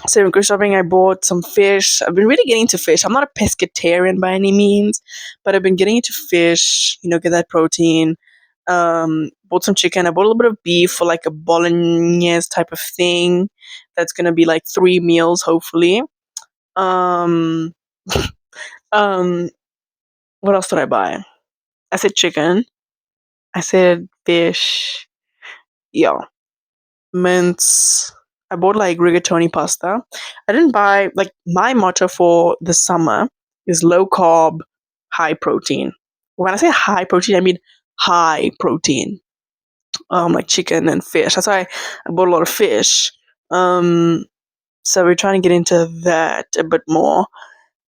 So grocery shopping, I bought some fish. I've been really getting into fish. I'm not a pescatarian by any means, but I've been getting into fish. Get that protein. Bought some chicken. I bought a little bit of beef for like a bolognese type of thing. That's gonna be like 3 meals, hopefully. Um, um, what else did I buy? I said chicken. I said fish. Yeah, mince. I bought like rigatoni pasta. I didn't buy like my motto for the summer is low carb, high protein. When I say high protein, I mean high protein. Like chicken and fish. That's why I bought a lot of fish. Um, so we're trying to get into that a bit more.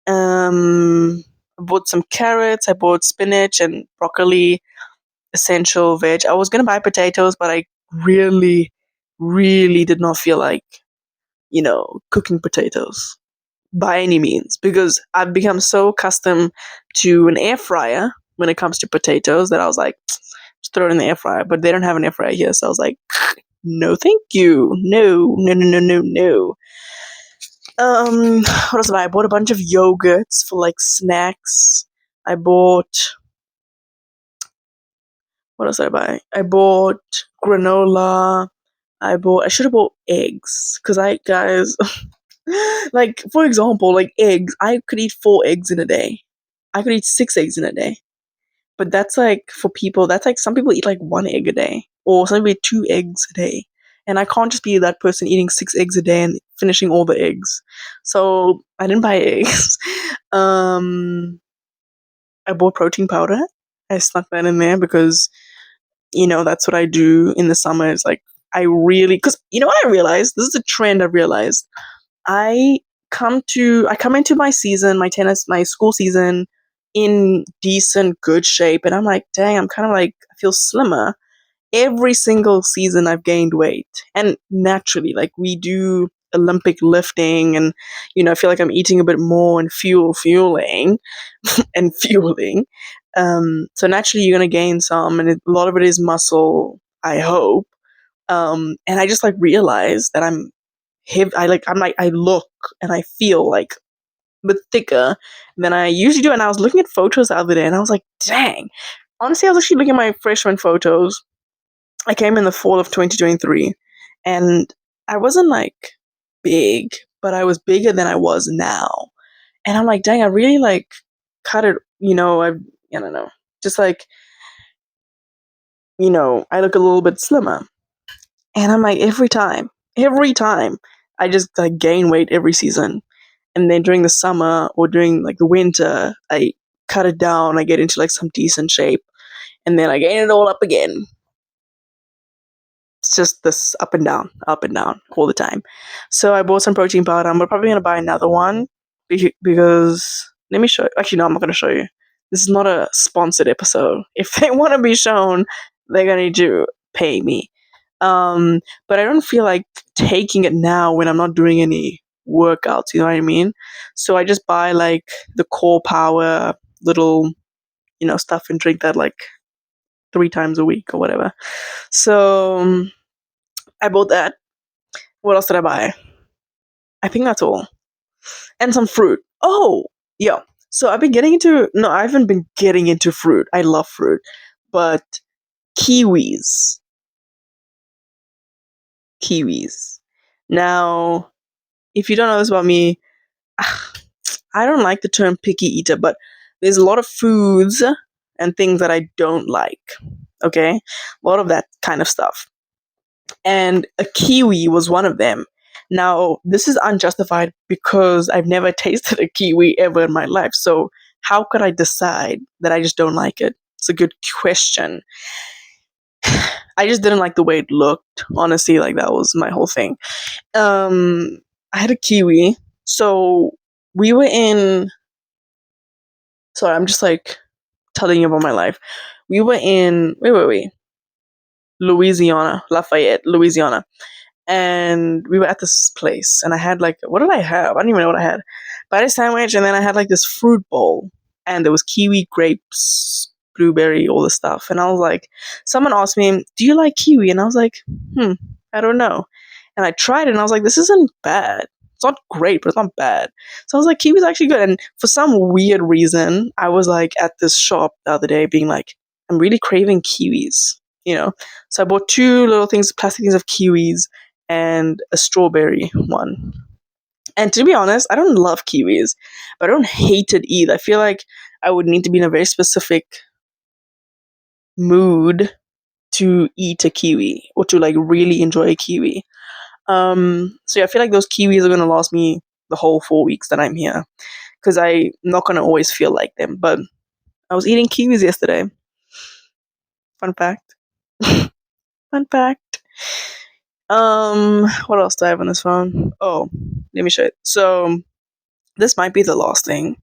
I bought some carrots. I bought spinach and broccoli, essential veg. I was gonna buy potatoes, but I really, really did not feel like cooking potatoes by any means because I've become so accustomed to an air fryer when it comes to potatoes that I was like, just throw it in the air fryer. But they don't have an air fryer here, so I was like, no, thank you, no, no, no, no, no, no. What else did I bought a bunch of yogurts for like snacks. I bought what else did I buy? I bought granola. I should have bought eggs because I guys like for example, like eggs. I could eat 4 eggs in a day. I could eat 6 eggs in a day. But that's like for people. That's like some people eat like 1 egg a day, or some people eat 2 eggs a day. And I can't just be that person eating 6 eggs a day and finishing all the eggs. So I didn't buy eggs. um, I bought protein powder. I snuck that in there because that's what I do in the summer. Is like I really because what I realized. This is a trend I realized. I I come into my season, my school season in decent good shape, and I'm like, dang, I'm kind of like I feel slimmer, every single season I've gained weight. And naturally, like we do Olympic lifting and I feel like I'm eating a bit more and fueling and fueling. So naturally you're gonna gain some and a lot of it is muscle, I hope. And I just like realized that I'm heavy. I look and I feel like a bit thicker than I usually do. And I was looking at photos the other day and I was like, dang. Honestly, I was actually looking at my freshman photos. I came in the fall of 2023 and I wasn't like big, but I was bigger than I was now. And I'm like, dang, I really like cut it, I don't know, just like, I look a little bit slimmer. And I'm like, every time, I just like gain weight every season. And then during the summer or during like the winter, I cut it down, I get into like some decent shape, and then I gain it all up again. It's just this up and down all the time. So I bought some protein powder. I'm probably gonna buy another one because let me show you. Actually, no, I'm not gonna show you. This is not a sponsored episode. If they want to be shown, they're gonna need to pay me. But I don't feel like taking it now when I'm not doing any workouts. You know what I mean? So I just buy like the Core Power little stuff and drink that like 3 times a week or whatever. So I bought that. What else did I buy? I think that's all. And some fruit. Oh, yeah. So I've been getting into, no, I haven't been getting into fruit. I love fruit. But kiwis. Kiwis. Now, if you don't know this about me, I don't like the term picky eater, but there's a lot of foods and things that I don't like. Okay? A lot of that kind of stuff. And a kiwi was one of them. Now, this is unjustified because I've never tasted a kiwi ever in my life. So, how could I decide that I just don't like it? It's a good question. I just didn't like the way it looked. Honestly, like that was my whole thing. I had a kiwi. So, we were in. Sorry, I'm just like telling you about my life. We were in. Wait. Louisiana, Lafayette, Louisiana. And we were at this place and I had like, what did I have? I don't even know what I had. But I had a sandwich and then I had like this fruit bowl and there was kiwi, grapes, blueberry, all this stuff. And I was like, someone asked me, do you like kiwi? And I was like, I don't know. And I tried it and I was like, this isn't bad. It's not great, but it's not bad. So I was like, kiwi's actually good. And for some weird reason, I was like at this shop the other day being like, I'm really craving kiwis. So I bought 2 little things, plastic things of kiwis and a strawberry one. And to be honest, I don't love kiwis, but I don't hate it either. I feel like I would need to be in a very specific mood to eat a kiwi or to like really enjoy a kiwi. So yeah, I feel like those kiwis are gonna last me the whole 4 weeks that I'm here because I'm not gonna always feel like them. But I was eating kiwis yesterday. Fun fact. Fun fact. What else do I have on this phone? Oh, let me show it. So this might be the last thing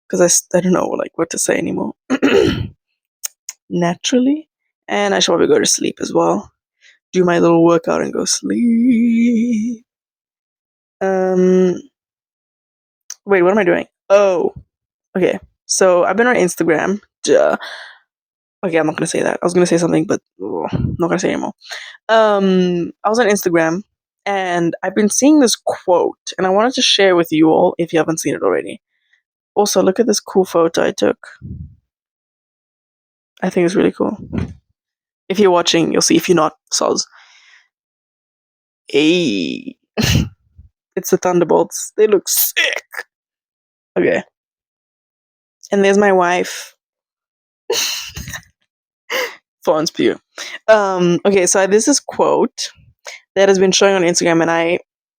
because I don't know like what to say anymore. Naturally, and I should probably go to sleep as well. Do my little workout and go sleep. Um, wait, what am I doing? Oh, okay. So I've been on Instagram. Duh. Okay, I'm not gonna say that. I was gonna say something, but I'm not gonna say anymore. I was on Instagram and I've been seeing this quote, and I wanted to share with you all if you haven't seen it already. Also, look at this cool photo I took. I think it's really cool. If you're watching, you'll see. If you're not, soz. Hey, it's the Thunderbolts. They look sick. Okay, and there's my wife. Florence Pugh. Okay, so this is quote that has been showing on Instagram, and I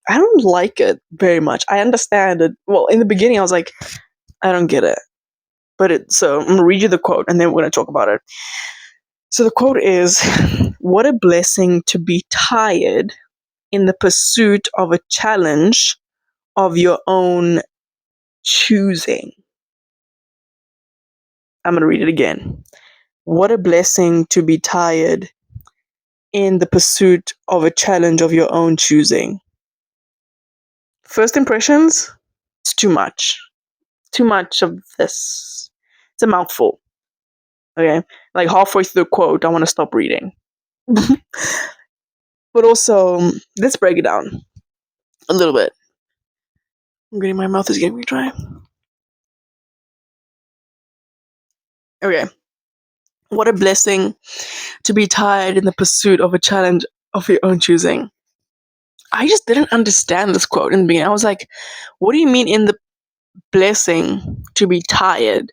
don't like it very much. I understand it. Well, in the beginning, I was like, I don't get it. So I'm gonna read you the quote, and then we're gonna talk about it. So the quote is, "What a blessing to be tired in the pursuit of a challenge of your own choosing." I'm gonna read it again. What a blessing to be tired in the pursuit of a challenge of your own choosing. First impressions, it's too much. Too much of this. It's a mouthful. Okay? Like halfway through the quote, I want to stop reading. But also, let's break it down a little bit. My mouth is getting dry. Okay. What a blessing to be tired in the pursuit of a challenge of your own choosing. I just didn't understand this quote in the beginning. I was like, what do you mean in the blessing to be tired?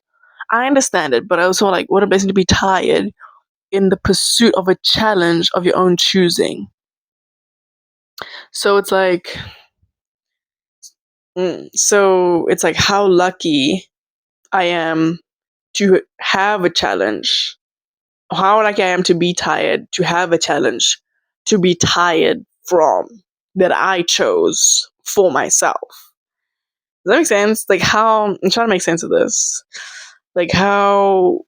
I understand it, but I also like, what a blessing to be tired in the pursuit of a challenge of your own choosing. So it's like, how lucky I am to have a challenge. How lucky I am to be tired, to have a challenge, to be tired from that I chose for myself. Does that make sense? Like how I'm trying to make sense of this. Like how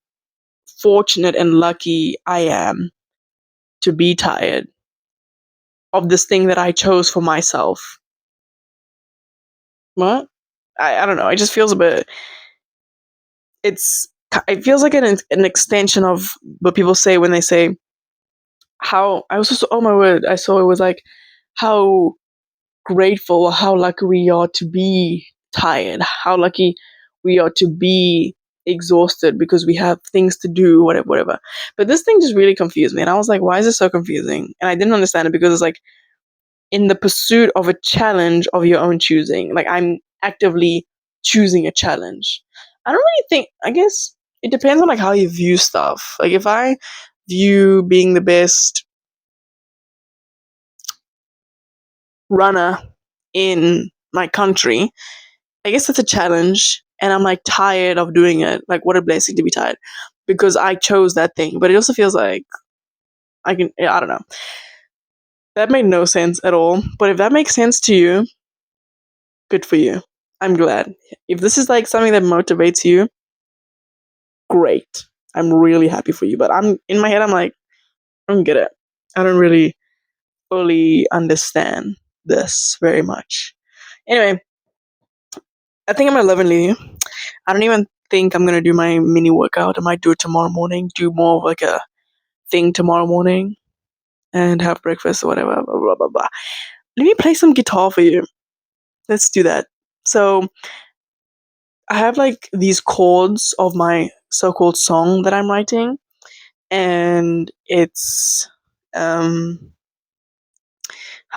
fortunate and lucky I am to be tired of this thing that I chose for myself. What? I don't know. It just feels a bit. It feels like an extension of what people say when they say how I was just oh my word I saw it was like how grateful or how lucky we are to be tired, how lucky we are to be exhausted because we have things to do, whatever. But this thing just really confused me, and I was like, why is it so confusing? And I didn't understand it because it's like in the pursuit of a challenge of your own choosing. Like I'm actively choosing a challenge. I don't really think. I guess it depends on like how you view stuff. Like if I view being the best runner in my country, I guess that's a challenge. And I'm like tired of doing it. Like, what a blessing to be tired because I chose that thing. But it also feels like I don't know. That made no sense at all. But if that makes sense to you, good for you. I'm glad. If this is like something that motivates you, great. I'm really happy for you. But I'm in my head, I'm like, I don't get it. I don't really fully understand this very much. Anyway, I think I'm gonna love and leave you. I don't even think I'm gonna do my mini workout. I might do it tomorrow morning. Do more of like a thing tomorrow morning and have breakfast or whatever. Blah blah blah blah. Let me play some guitar for you. Let's do that. So I have like these chords of my so-called song that I'm writing, and it's how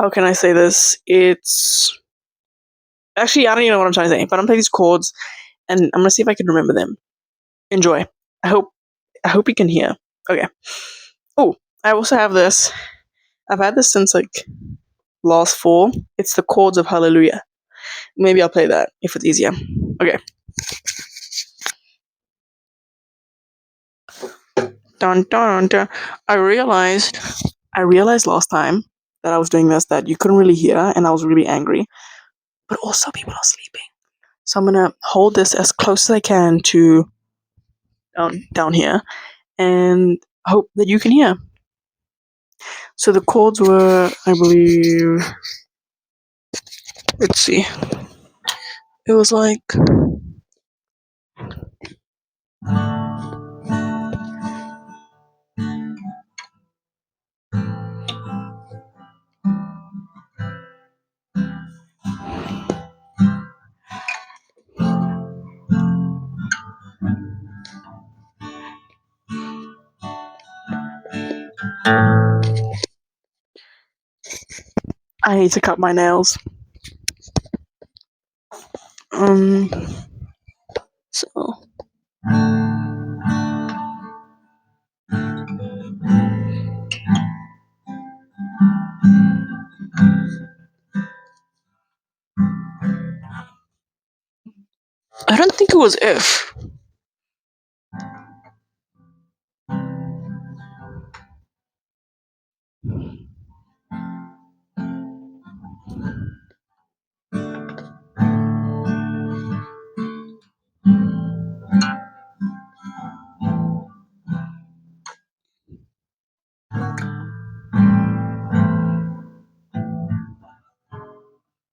can I say this? It's actually I don't even know what I'm trying to say, but I'm playing these chords, and I'm gonna see if I can remember them. Enjoy. I hope you can hear. Okay. Oh, I also have this. I've had this since like last fall. It's the chords of Hallelujah. Maybe I'll play that if it's easier. Okay. Dun dun dun. I realized last time that I was doing this that you couldn't really hear and I was really angry. But also people are sleeping. So I'm gonna hold this as close as I can to down here and hope that you can hear. So the chords were, I believe, let's see. It was like I need to cut my nails. Um so I don't think it was if.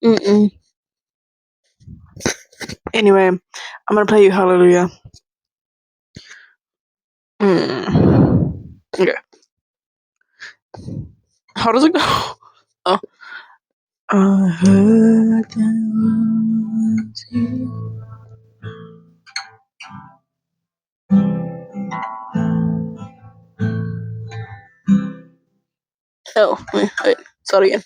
Mm-mm. Anyway, I'm gonna play you Hallelujah. Okay. How does it go? Oh. I heard there was you. Oh, wait. Sorry again.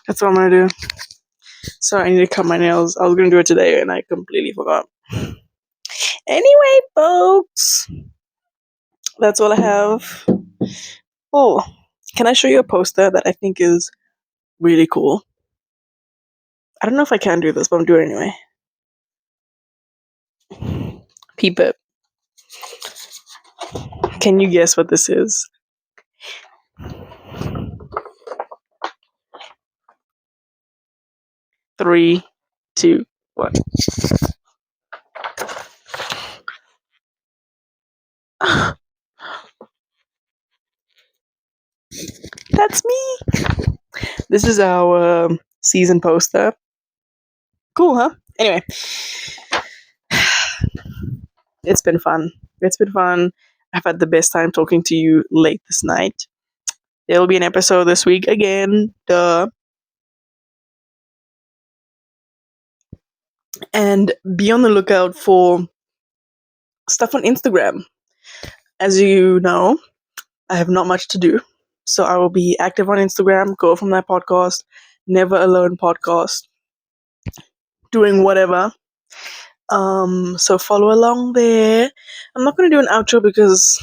That's what I'm gonna do. Sorry, I need to cut my nails. I was gonna do it today and I completely forgot. Anyway, folks, that's all I have. Oh, can I show you a poster that I think is really cool? I don't know if I can do this, but I'm doing it anyway. Peep it. Can you guess what this is? 3, 2, 1. That's me. This is our season poster. Cool, huh? Anyway, it's been fun. It's been fun. I've had the best time talking to you late this night. There'll be an episode this week again. Duh. And be on the lookout for stuff on Instagram. As you know, I have not much to do. So I will be active on Instagram, Go From That Podcast, Never Alone Podcast, doing whatever. So follow along there. I'm not gonna do an outro because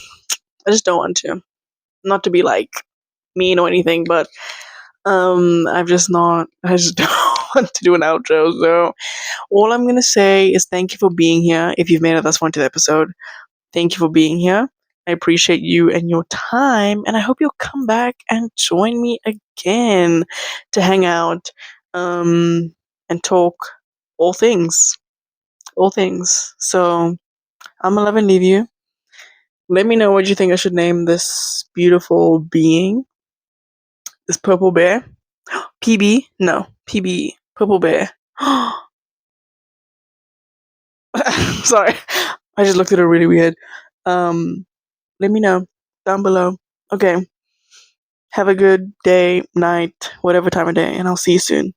I just don't want to. Not to be like mean or anything, but I just don't want to do an outro. So all I'm gonna say is thank you for being here. If you've made it this far into the episode, thank you for being here. I appreciate you and your time, and I hope you'll come back and join me again to hang out and talk all things. All things. So I'm gonna love and leave you. Let me know what you think I should name this beautiful being. This purple bear. PB? No. PB. Purple bear. Sorry. I just looked at her really weird. Let me know down below. Okay. Have a good day, night, whatever time of day, and I'll see you soon.